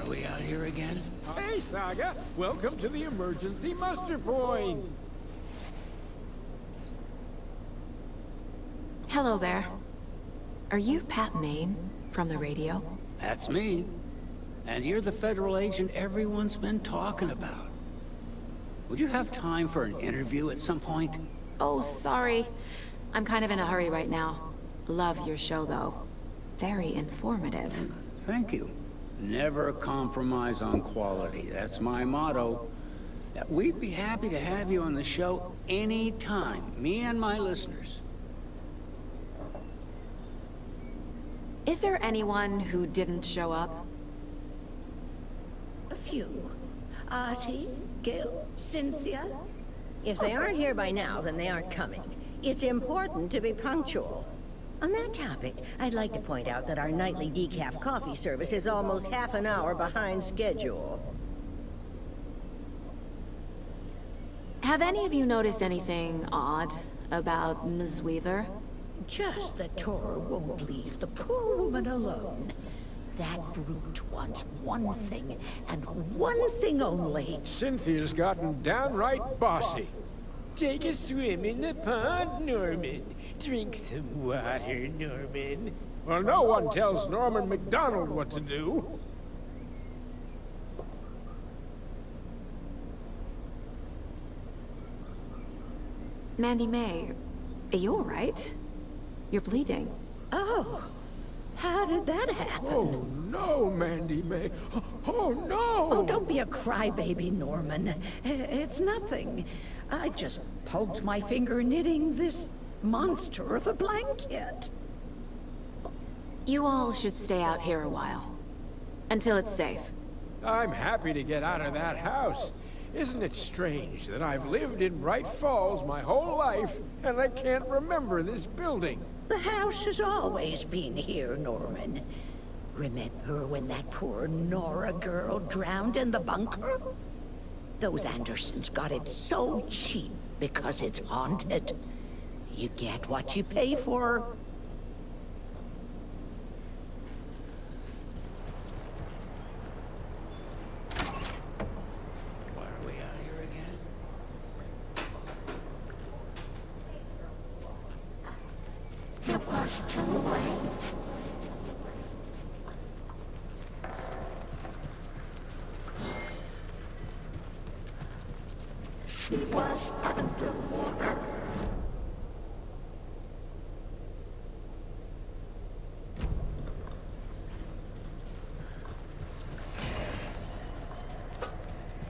We out here again? Hey, Saga! Welcome to the emergency muster point! Hello there. Are you Pat Maine from the radio? That's me. And you're the federal agent everyone's been talking about. Would you have time for an interview at some point? Oh, sorry. I'm kind of in a hurry right now. Love your show, though. Very informative. Thank you. Never compromise on quality. That's my motto. We'd be happy to have you on the show anytime, me and my listeners. Is there anyone who didn't show up? A few. Artie, Gil, Cynthia. If they aren't here by now, then they aren't coming. It's important to be punctual. On that topic, I'd like to point out that our nightly decaf coffee service is almost half an hour behind schedule. Have any of you noticed anything odd about Ms. Weaver? Just that Tor won't leave the poor woman alone. That brute wants one thing, and one thing only. Cynthia's gotten downright bossy. Take a swim in the pond, Norman. Drink some water, Norman. Well, no one tells Norman MacDonald what to do. Mandy May, are you all right? You're bleeding. Oh, how did that happen? Oh, no, Mandy May. Oh, no! Oh, don't be a crybaby, Norman. It's nothing. I just poked my finger knitting this monster of a blanket. You all should stay out here a while. Until it's safe. I'm happy to get out of that house. Isn't it strange that I've lived in Bright Falls my whole life, and I can't remember this building? The house has always been here, Norman. Remember when that poor Nora girl drowned in the bunker? Those Andersons got it so cheap because it's haunted. You get what you pay for. Why are we out here again? It was too late. She was underwater.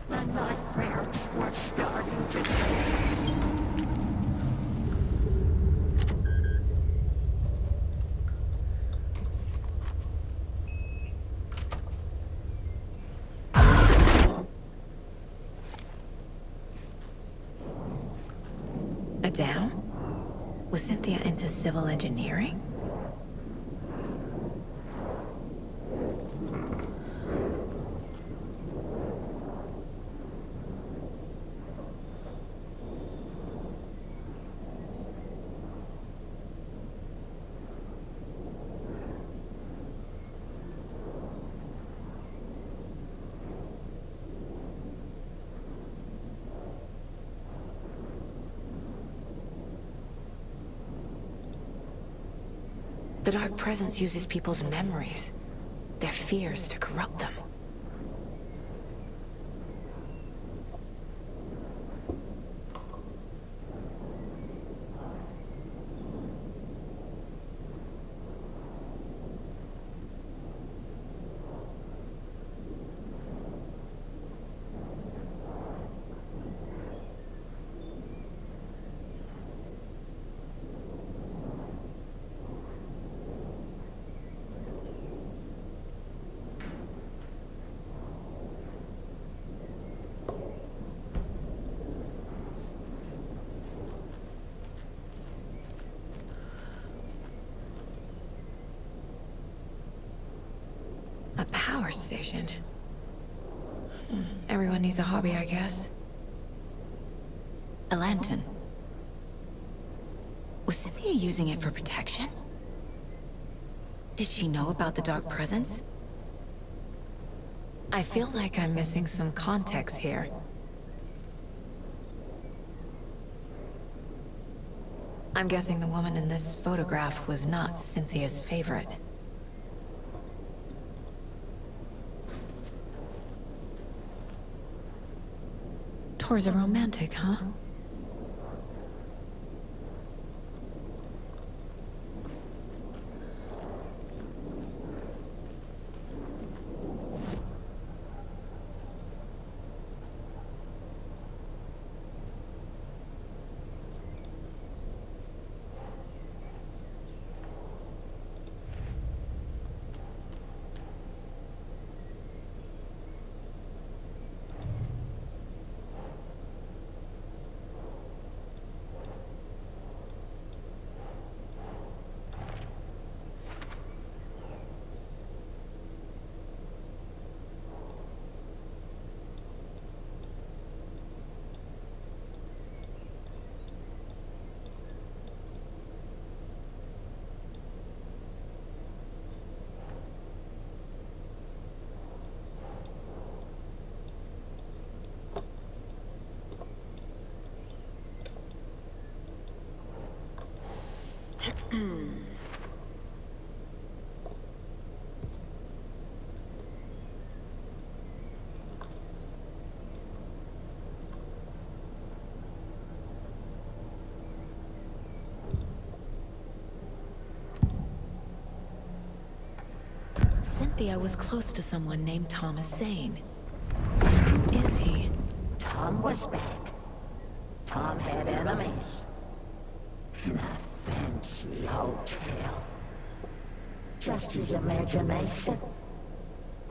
The nightmares were starting to A down? Was Cynthia into civil engineering? The Dark Presence uses people's memories, their fears to corrupt them. A power station. Everyone needs a hobby, I guess. A lantern. Was Cynthia using it for protection? Did she know about the Dark Presence? I feel like I'm missing some context here. I'm guessing the woman in this photograph was not Cynthia's favorite. Thor's a romantic, huh? Cynthia was close to someone named Thomas Zane. Who is he? Tom was back. Tom had enemies. In a fancy hotel. Just his imagination.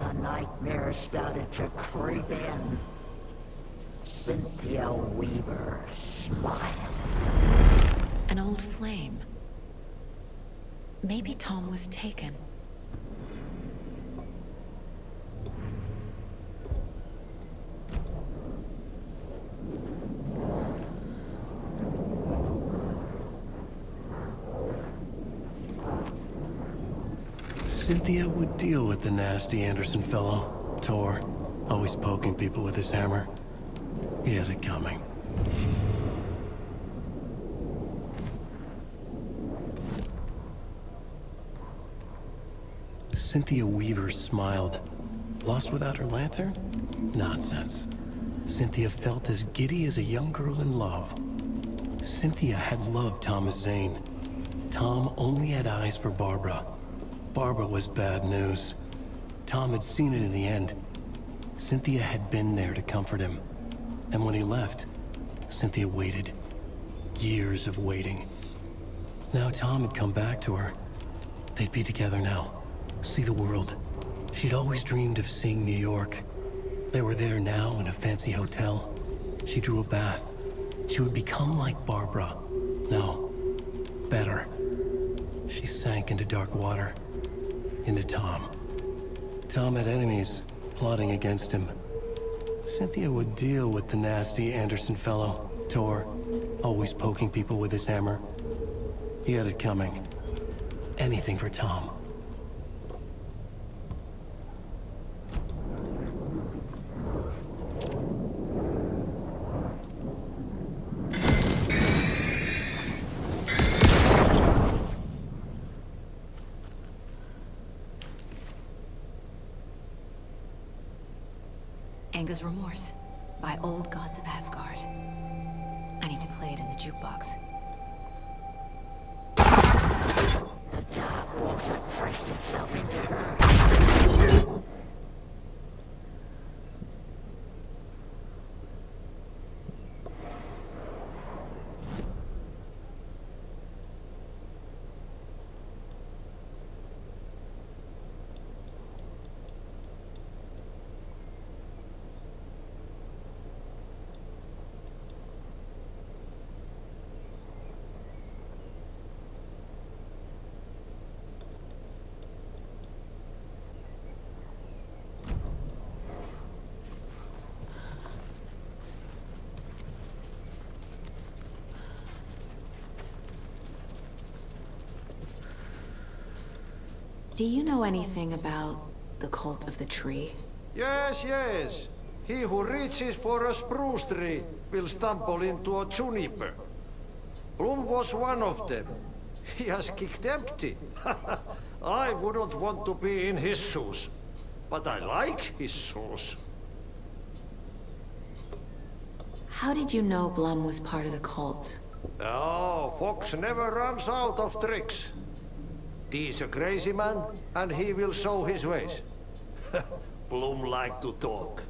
The nightmare started to creep in. Cynthia Weaver smiled. An old flame. Maybe Tom was taken. Cynthia would deal with the nasty Anderson fellow, Thor, always poking people with his hammer. He had it coming. Cynthia Weaver smiled. Lost without her lantern? Nonsense. Cynthia felt as giddy as a young girl in love. Cynthia had loved Thomas Zane. Tom only had eyes for Barbara. Barbara was bad news. Tom had seen it in the end. Cynthia had been there to comfort him. And when he left, Cynthia waited. Years of waiting. Now Tom had come back to her. They'd be together now. See the world. She'd always dreamed of seeing New York. They were there now in a fancy hotel. She drew a bath. She would become like Barbara. No, better. She sank into dark water. Into Tom. Tom had enemies plotting against him. Cynthia would deal with the nasty Anderson fellow, Thor, always poking people with his hammer. He had it coming. Anything for Tom. Anger's Remorse by Old Gods of Asgard. I need to play it in the jukebox. The dark water pressed itself into her. Do you know anything about the Cult of the Tree? Yes, yes. He who reaches for a spruce tree will stumble into a juniper. Bloom was one of them. He has kicked empty. I wouldn't want to be in his shoes. But I like his shoes. How did you know Blum was part of the cult? Oh, Fox never runs out of tricks. He's a crazy man, and he will show his ways. Bloom like to talk.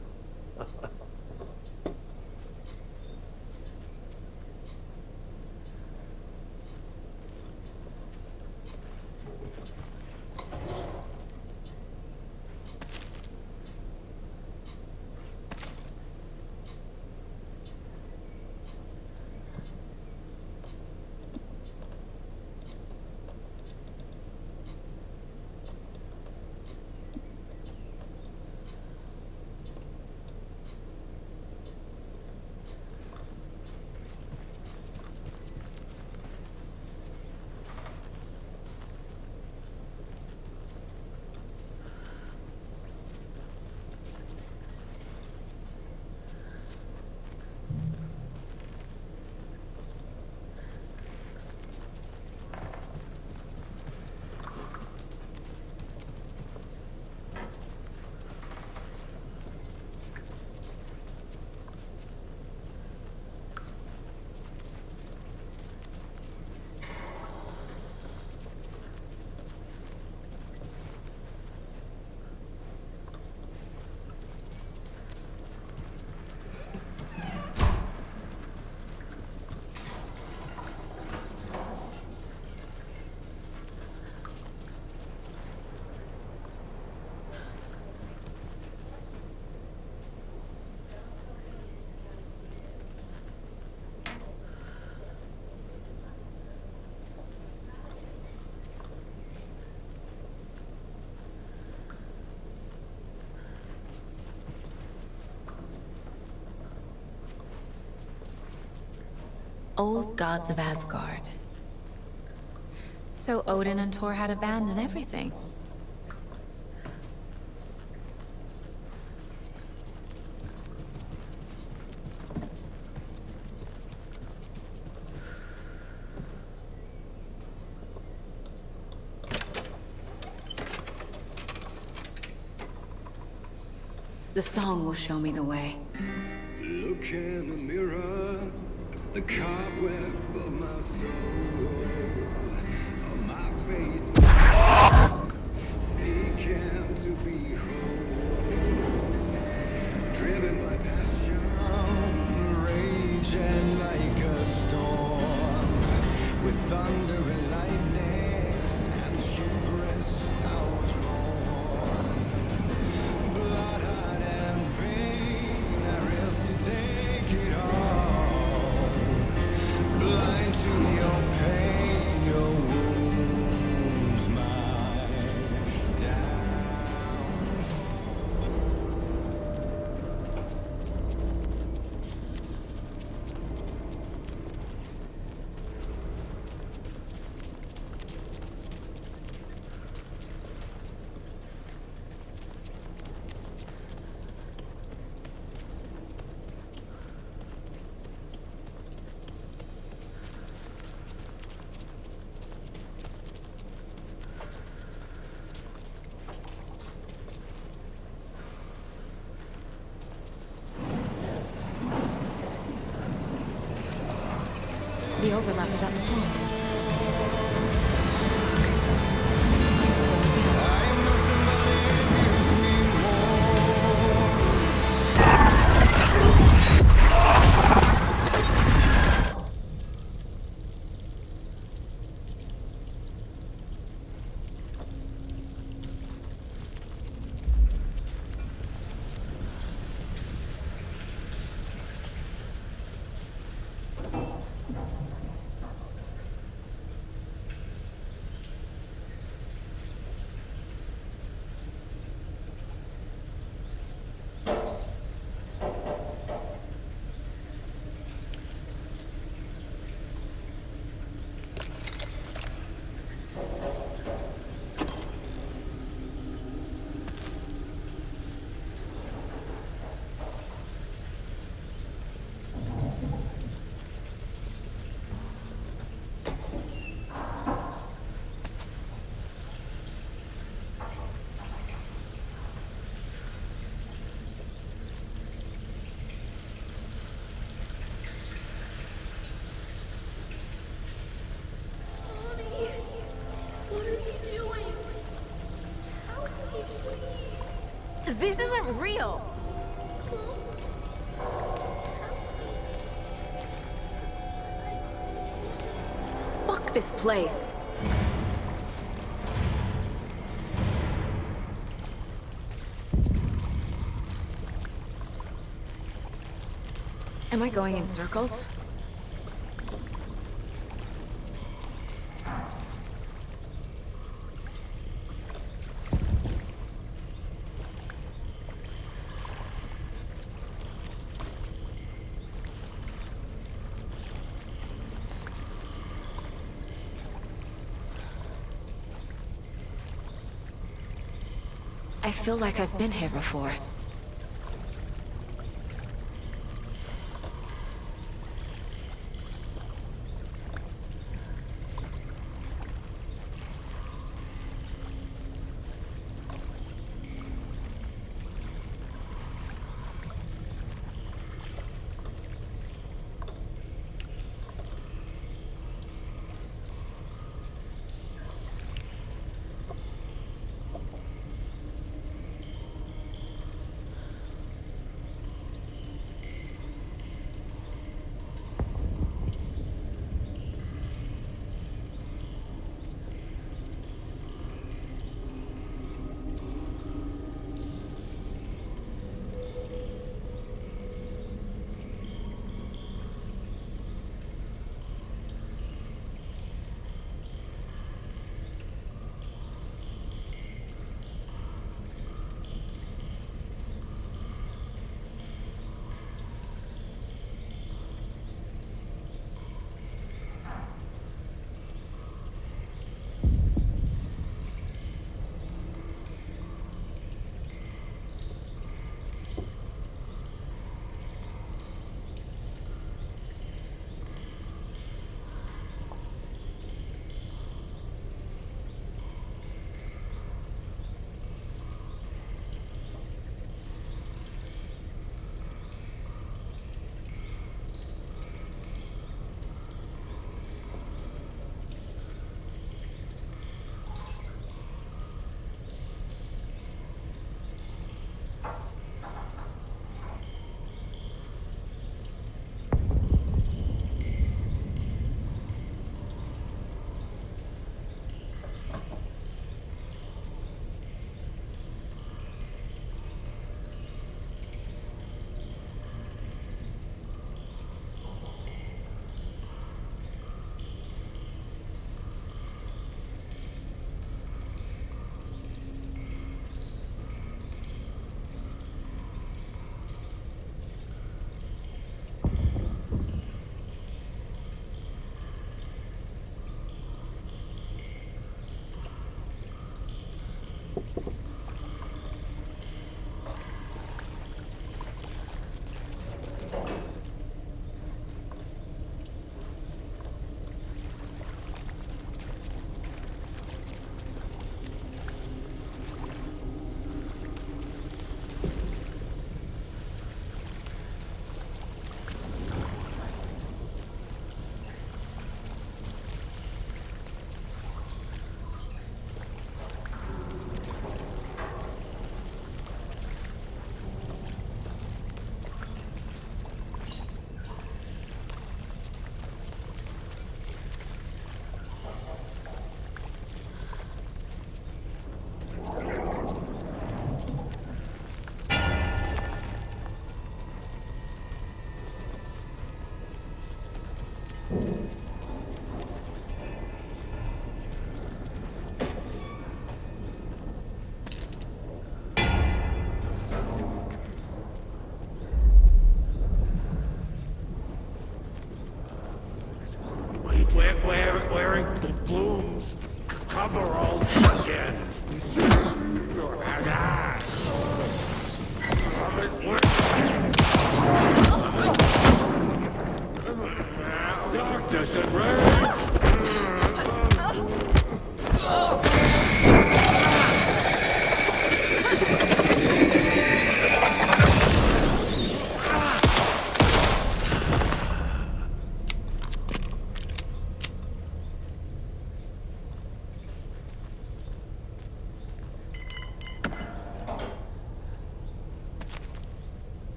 Old gods of Asgard. So Odin and Thor had a band and everything. The song will show me the way. Look in the mirror, the cobweb of my soul, of my faith, seeking to be whole, driven by passion, raging like a storm, with thunder and lightning and hubris I was born. Blood and vein, I risk to take it all. Blind to your pain, your wounds, my The overlap is at the point. This isn't real! Fuck this place! Am I going in circles? I feel like I've been here before.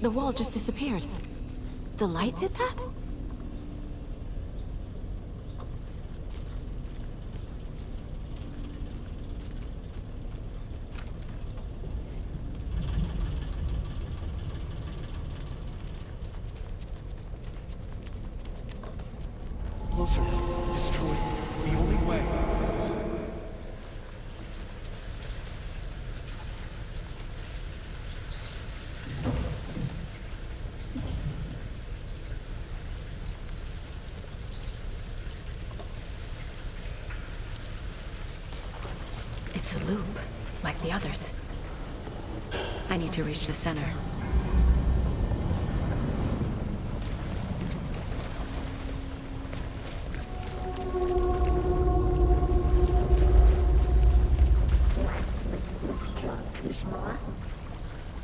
The wall just disappeared. The light did that? Closer. Destroy it. The only way. It's a loop, like the others. I need to reach the center.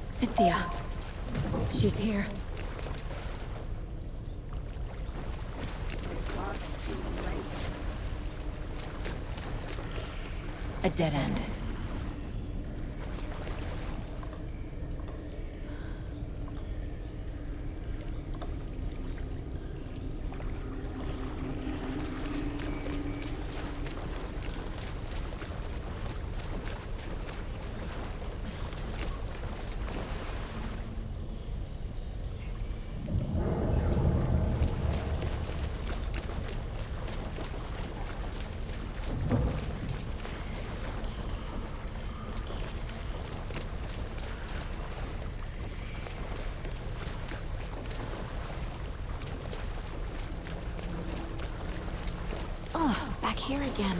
Cynthia. She's here. A dead end. Oh, back here again.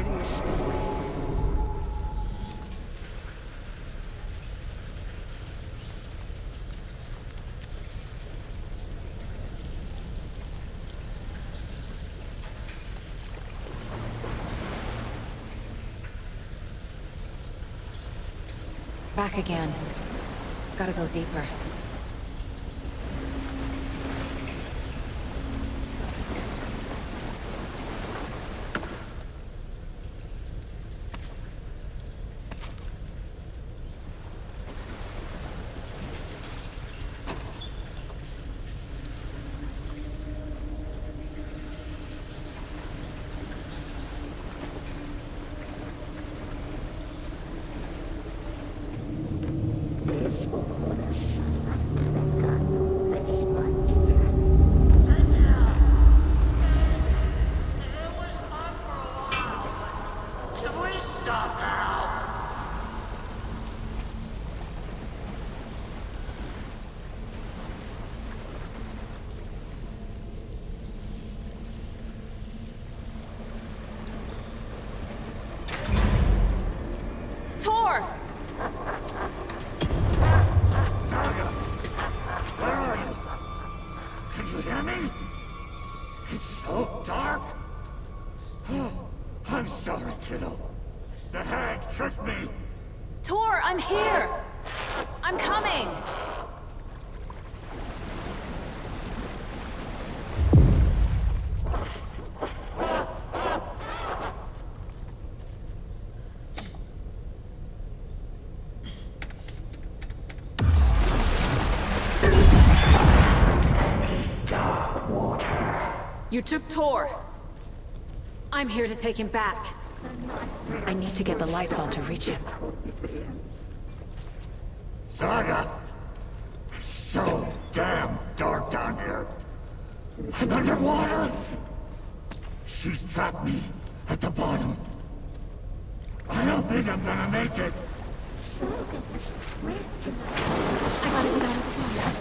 writing a story. Back again. Gotta go deeper. Thor! Saga! Where are you? Can you hear me? It's so dark. Oh, I'm sorry, kiddo. The hag tricked me. Thor, I'm here! I'm coming! You took Thor. I'm here to take him back. I need to get the lights on to reach him. Saga! It's so damn dark down here. And underwater! She's trapped me at the bottom. I don't think I'm gonna make it. I gotta get out of the water.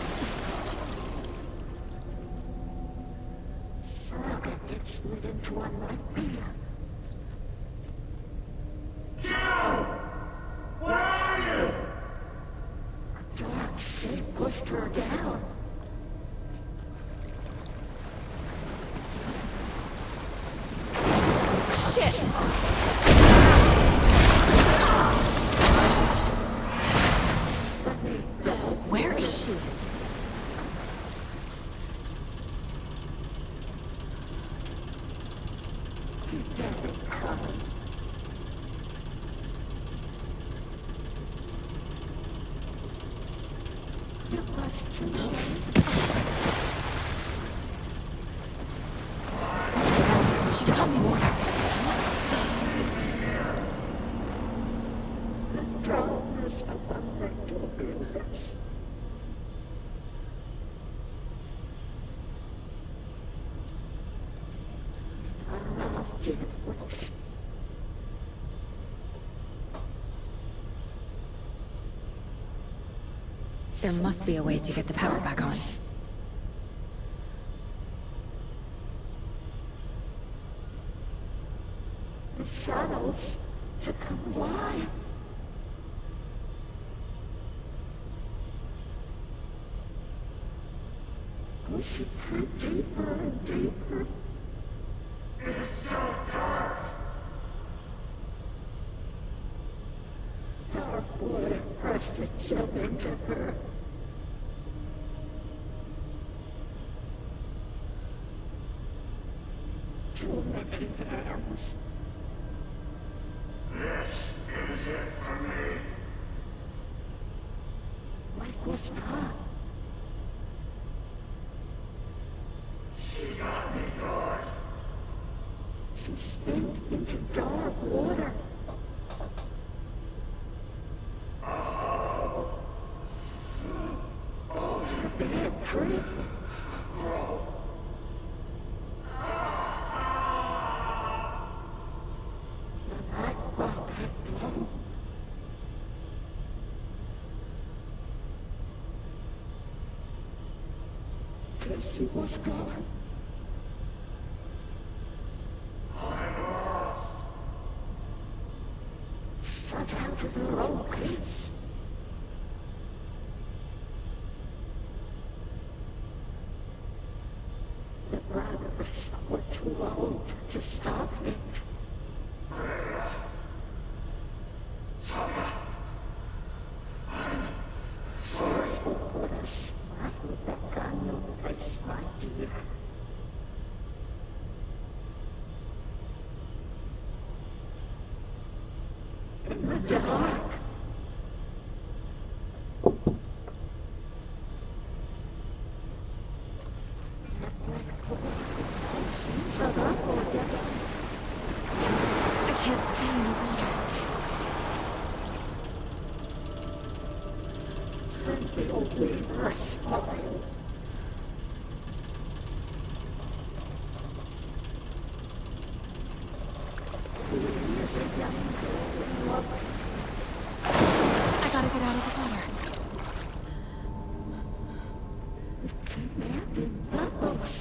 Saga gets me into a nightmare. Joe! Where are you? A dark shape pushed her down. Shit! Where is she? She's coming. There must be a way to get the power back on. The shadows to come alive. We should creep deeper and deeper. It's so dark. Dark water pressed itself into her. Too many hands. This is it for me. What was gone? She got me good. She spilled into dark water. Oh, it's a bad trip. Oh. She was gone. I'm lost. their own pace. The brothers were too old to stop me. Saga, I'm sorry. Put a smile back on your face, my dear. In the dark. I can't stay in the water. Send the old weaver a smile. I gotta get out of the water. Commanding bubbles.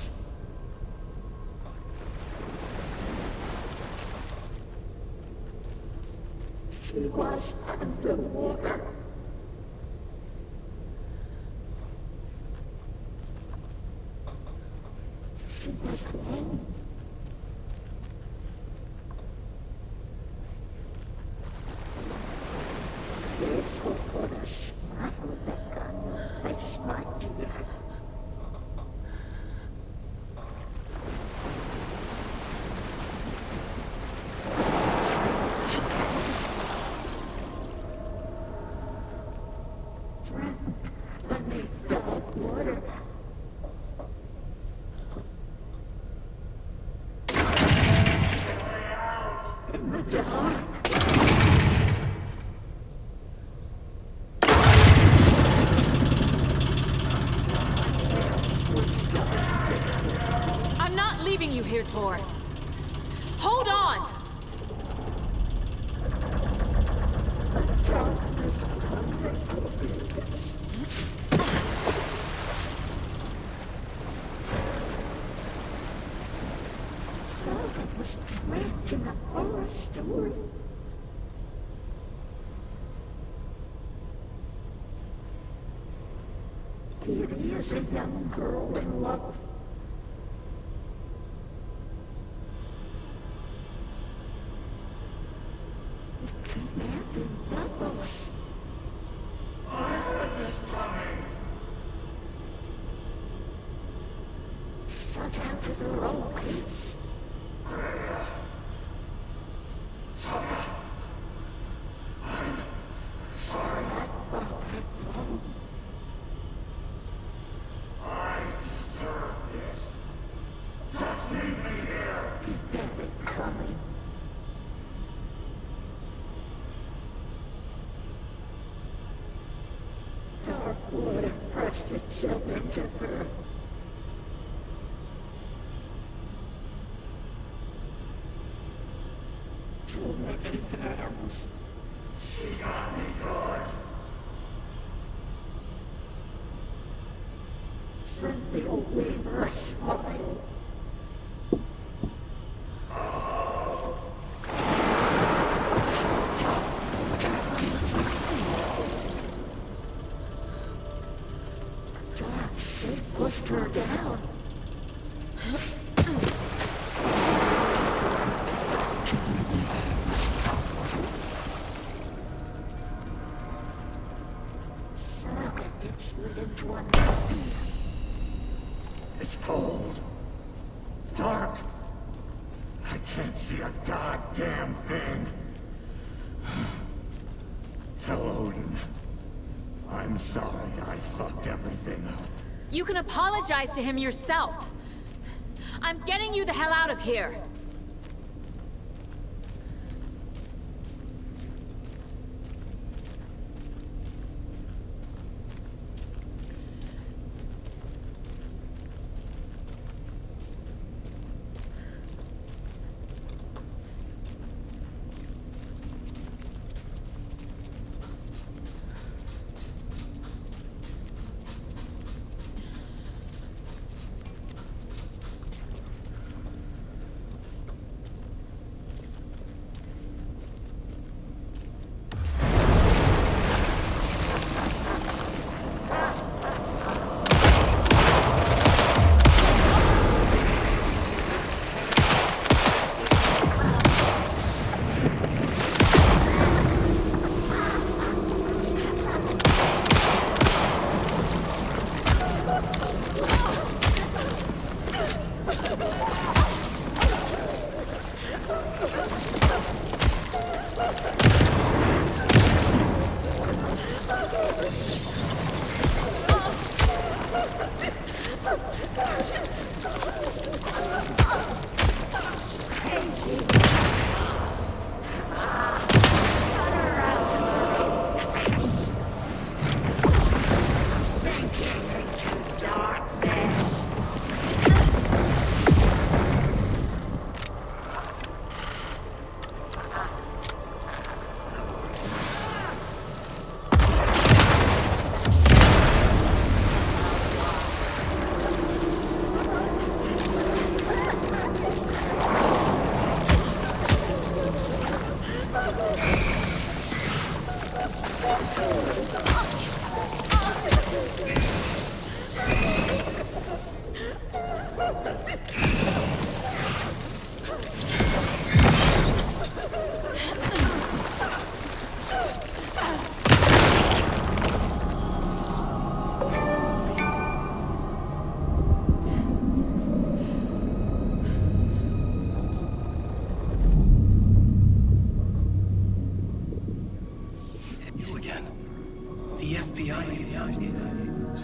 She was underwater. She was alone. This will put a smile back on your face, my dear. Beneath dark water. In the dark. I'm not leaving you here, Thor. Hold on! Saga was trapped in a horror story. Kitty is a young girl in love. Commanding bubbles. I heard this coming. Shut out of their own peace. Saga, I'm sorry. Well, it won't. I deserve this. Just leave me here. He had it coming. Dark water pressed itself into her. Too many hands. She got me good. Send the old weaver a smile. Dark shape pushed her down. Saga gets slid into a nightmare. It's cold. Dark. I can't see a goddamn thing. Tell Odin. I'm sorry I fucked everything up. You can apologize to him yourself. I'm getting you the hell out of here.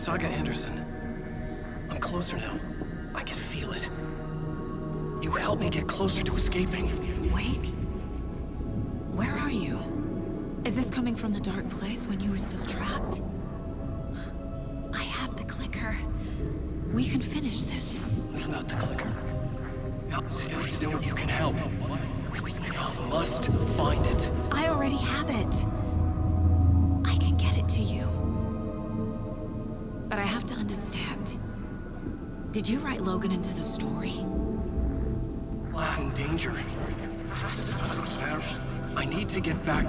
Saga Anderson. I'm closer now. I can feel it. You helped me get closer to escaping. Wake? Where are you? Is this coming from the dark place when you were still trapped? I have the clicker. We can finish this. About the clicker. You can help. You must find it. I already have it. I can get it to you. But I have to understand. Did you write Logan into the story? Lad's in danger. I need to get back.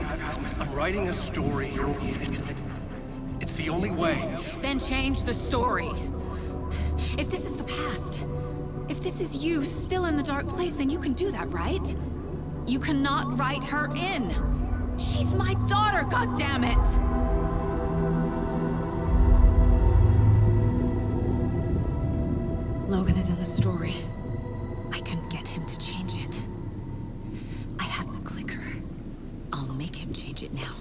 I'm writing a story. It's the only way. Then change the story. If this is the past, if this is you still in the dark place, then you can do that, right? You cannot write her in. She's my daughter, goddammit! Logan is in the story. I can get him to change it. I have the clicker. I'll make him change it now.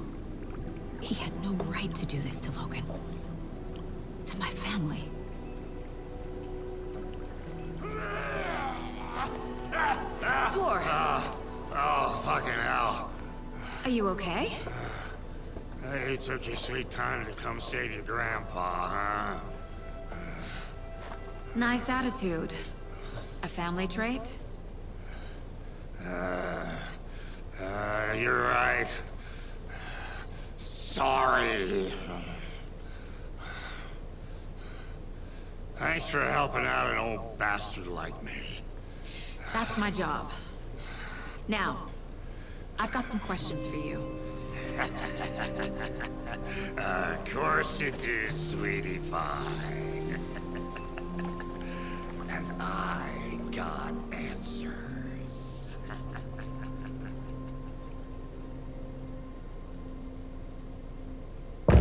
He had no right to do this to Logan. To my family. Thor! Oh, fucking hell. Are you okay? You took your sweet time to come save your grandpa, huh? Nice attitude. A family trait? You're right. Sorry. Thanks for helping out an old bastard like me. That's my job. Now, I've got some questions for you. Of course you do, sweetie pie. And I got answers. Look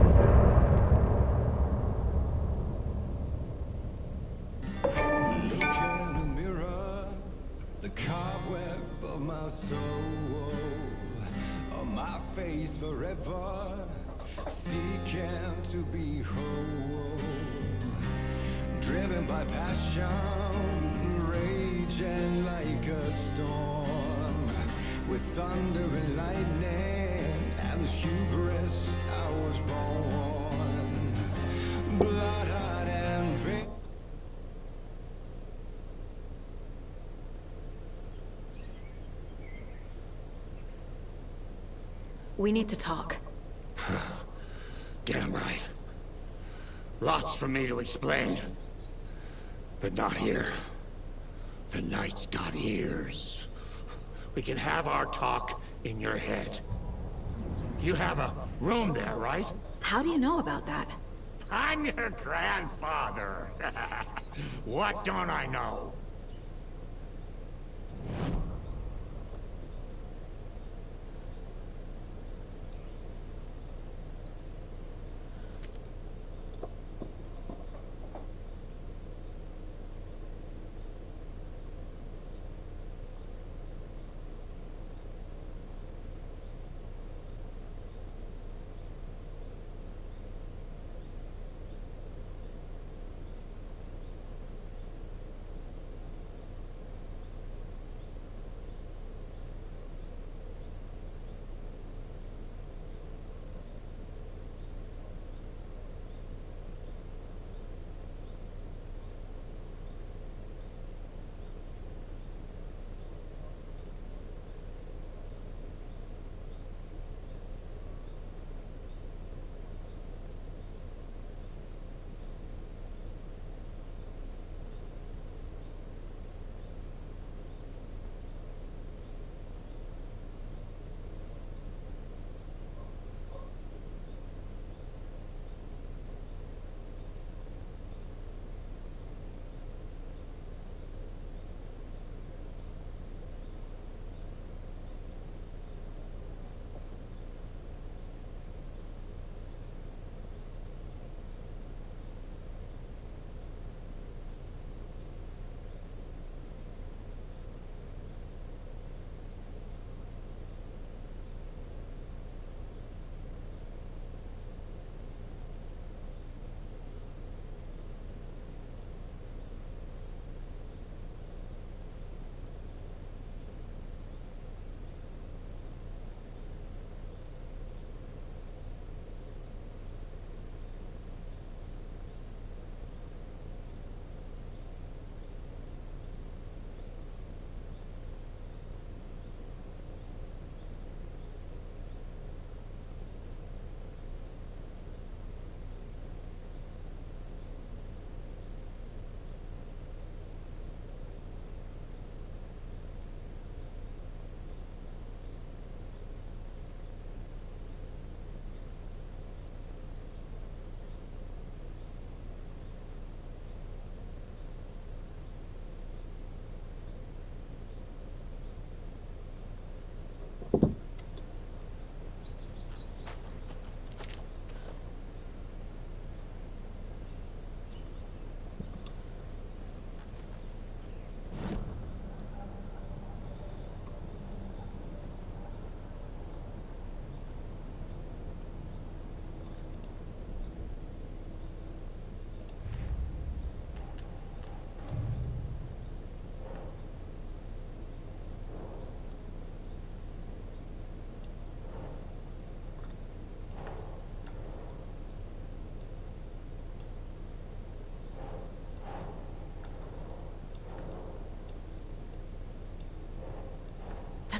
in the mirror, the cobweb of my soul, on my face forever, seeking to be whole, driven by passion, raging like a storm, with thunder and lightning, and the hubris I was born, blood-hot and vain. We need to talk. Damn right. Lots for me to explain. But not here. The night's got ears. We can have our talk in your head. You have a room there, right? How do you know about that? I'm your grandfather. What don't I know?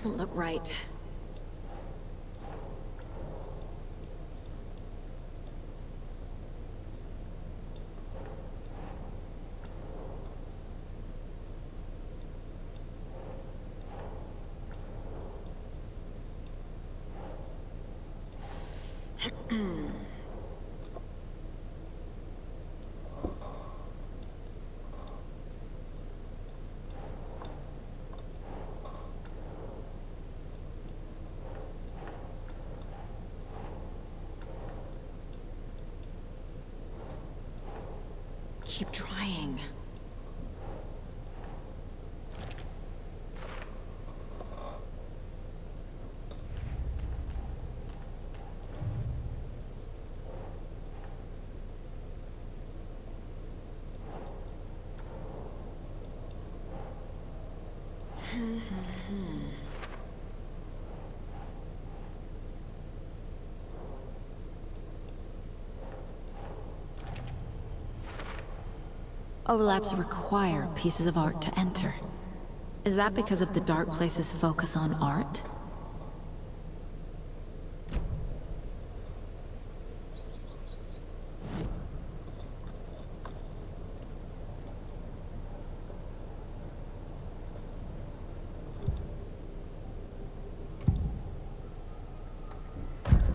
doesn't look right. Keep trying. Overlaps require pieces of art to enter. Is that because of the Dark Place's focus on art?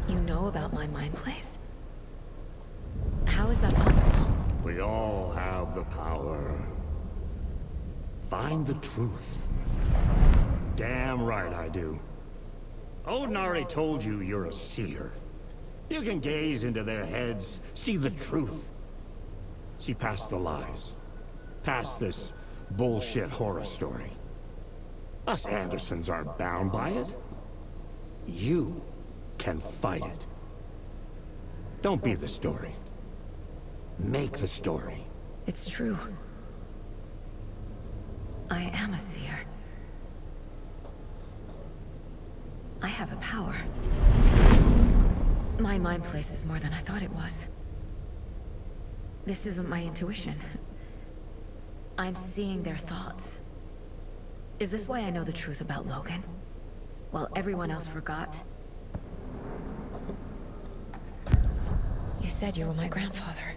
You know about my mind place? How is that possible? We all have the power. Find the truth. Damn right I do. Odin already told you you're a seer. You can gaze into their heads, see the truth. See past the lies. Past this bullshit horror story. Us Andersons aren't bound by it. You can fight it. Don't be the story. Make the story. It's true. I am a seer. I have a power. My mind place is more than I thought it was. This isn't my intuition. I'm seeing their thoughts. Is this why I know the truth about Logan? While everyone else forgot? You said you were my grandfather.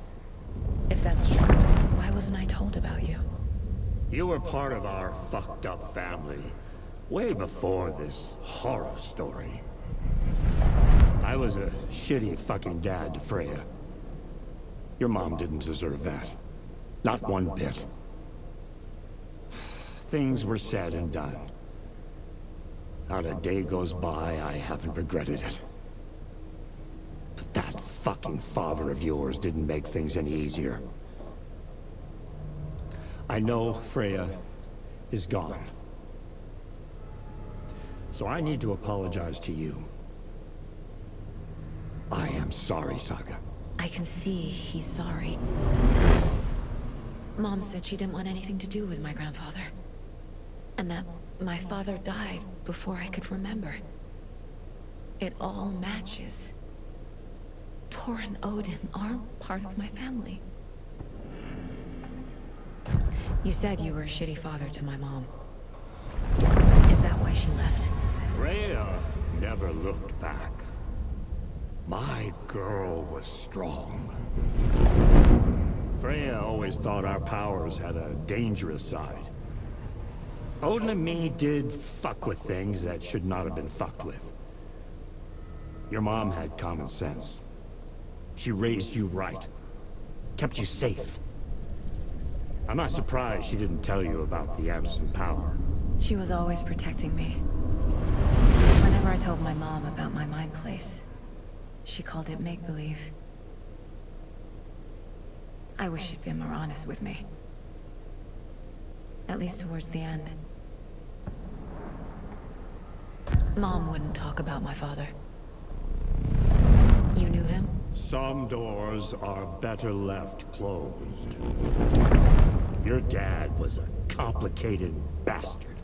If that's true, why wasn't I told about you? You were part of our fucked up family, way before this horror story. I was a shitty fucking dad to Freya. Your mom didn't deserve that. Not one bit. Things were said and done. Not a day goes by I haven't regretted it. But that fucking father of yours didn't make things any easier. I know Freya is gone. So I need to apologize to you. I am sorry, Saga. I can see he's sorry. Mom said she didn't want anything to do with my grandfather. And that my father died before I could remember. It all matches. Thor and Odin aren't part of my family. You said you were a shitty father to my mom. Is that why she left? Freya never looked back. My girl was strong. Freya always thought our powers had a dangerous side. Odin and me did fuck with things that should not have been fucked with. Your mom had common sense. She raised you right. Kept you safe. I'm not surprised she didn't tell you about the Anderson power. She was always protecting me. Whenever I told my mom about my mind place, she called it make-believe. I wish she'd been more honest with me. At least towards the end. Mom wouldn't talk about my father. You knew him? Some doors are better left closed. Your dad was a complicated bastard.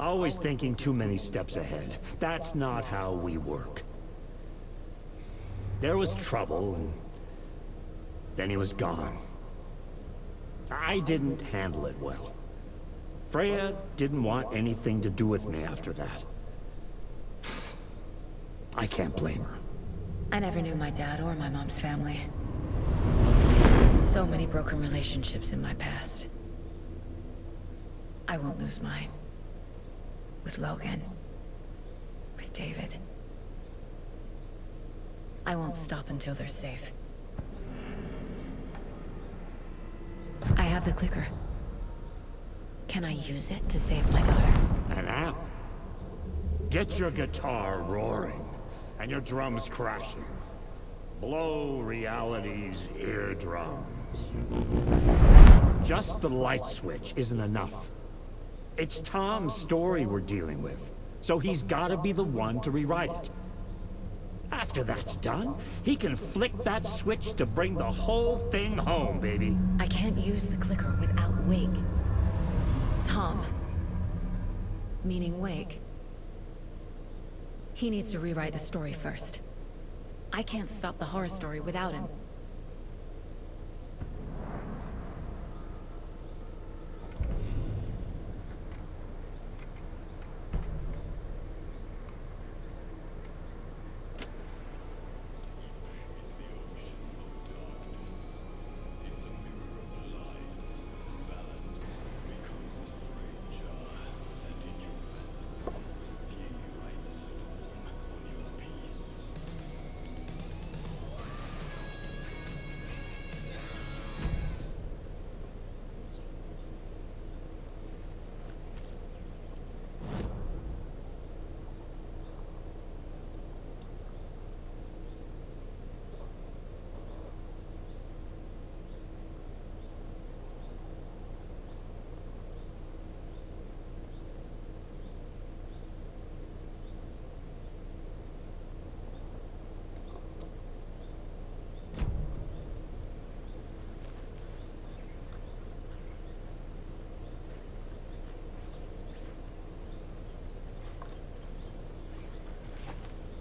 Always thinking too many steps ahead. That's not how we work. There was trouble, and then he was gone. I didn't handle it well. Freya didn't want anything to do with me after that. I can't blame her. I never knew my dad or my mom's family. So many broken relationships in my past. I won't lose mine. With Logan. With David. I won't stop until they're safe. I have the clicker. Can I use it to save my daughter? An app? Get your guitar roaring, and your drums crashing. Blow reality's eardrums. Just the light switch isn't enough. It's Tom's story we're dealing with, so he's gotta be the one to rewrite it. After that's done, he can flick that switch to bring the whole thing home, baby. I can't use the clicker without Wake. Tom. Meaning Wake. He needs to rewrite the story first. I can't stop the horror story without him.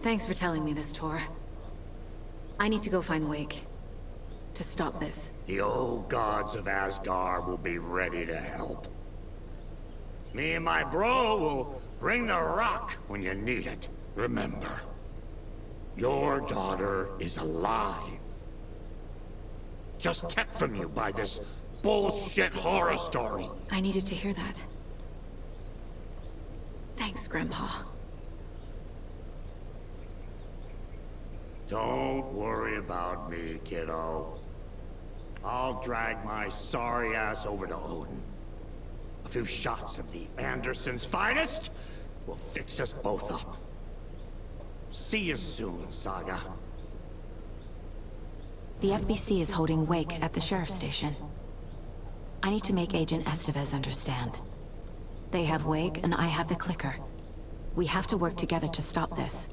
Thanks for telling me this, Tor. I need to go find Wake. To stop this. The old gods of Asgard will be ready to help. Me and my bro will bring the rock when you need it. Remember, your daughter is alive. Just kept from you by this bullshit horror story. I needed to hear that. Thanks, Grandpa. Don't worry about me, kiddo. I'll drag my sorry ass over to Odin. A few shots of the Andersons' finest will fix us both up. See you soon, Saga. The FBC is holding Wake at the sheriff's station. I need to make Agent Estevez understand. They have Wake and I have the clicker. We have to work together to stop this.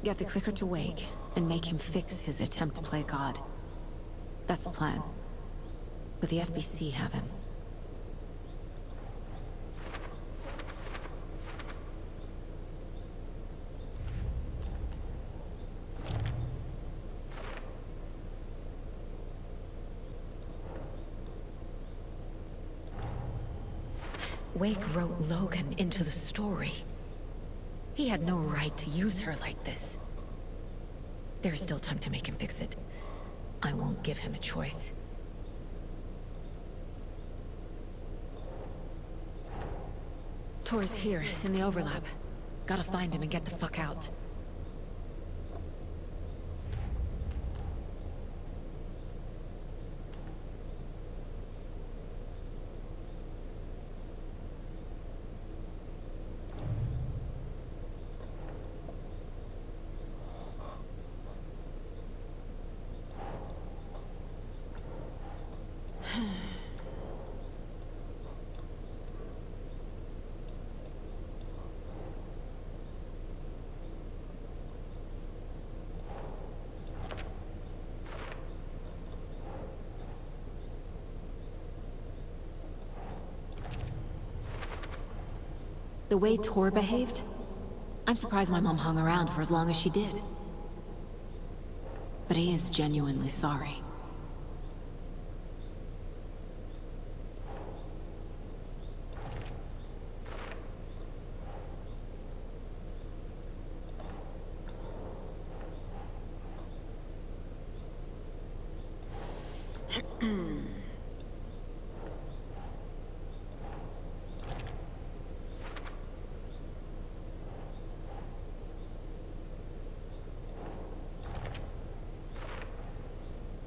Get the clicker to Wake, and make him fix his attempt to play God. That's the plan. But the FBC have him. Wake wrote Logan into the story. He had no right to use her like this. There's still time to make him fix it. I won't give him a choice. Tor is here, in the overlap. Gotta find him and get the fuck out. The way Tor behaved, I'm surprised my mom hung around for as long as she did. But he is genuinely sorry.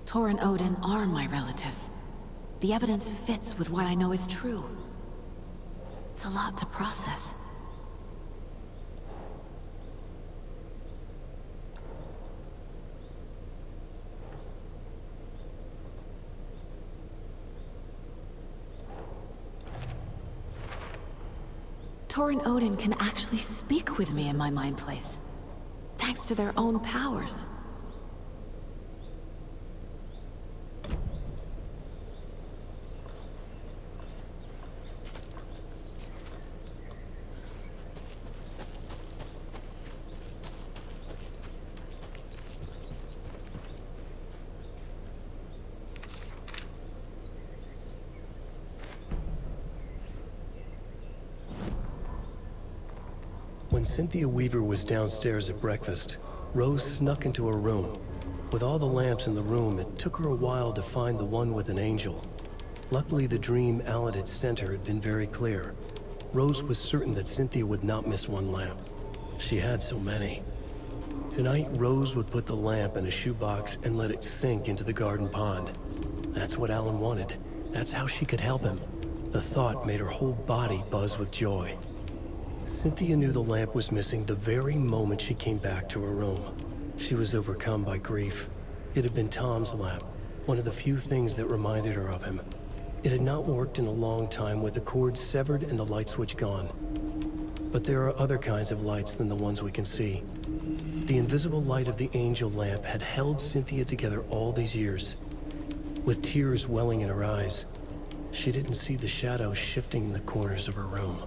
Thor and Odin are my relatives. The evidence fits with what I know is true. It's a lot to process. Thor and Odin can actually speak with me in my mind place, thanks to their own powers. When Cynthia Weaver was downstairs at breakfast, Rose snuck into her room. With all the lamps in the room, it took her a while to find the one with an angel. Luckily, the dream Alan had sent her had been very clear. Rose was certain that Cynthia would not miss one lamp. She had so many. Tonight, Rose would put the lamp in a shoebox and let it sink into the garden pond. That's what Alan wanted. That's how she could help him. The thought made her whole body buzz with joy. Cynthia knew the lamp was missing the very moment she came back to her room. She was overcome by grief. It had been Tom's lamp, one of the few things that reminded her of him. It had not worked in a long time with the cord severed and the light switch gone. But there are other kinds of lights than the ones we can see. The invisible light of the angel lamp had held Cynthia together all these years. With tears welling in her eyes, she didn't see the shadows shifting in the corners of her room.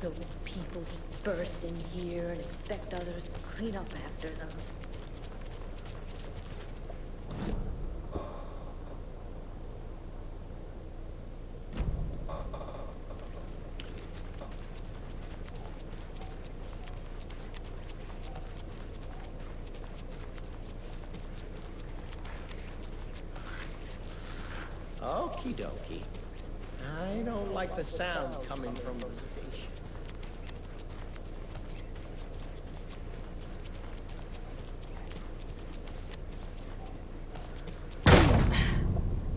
those people just burst in here and expect others to clean up after them. Okie dokie. I don't like the sounds coming from the station.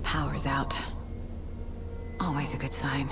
Power's out. Always a good sign.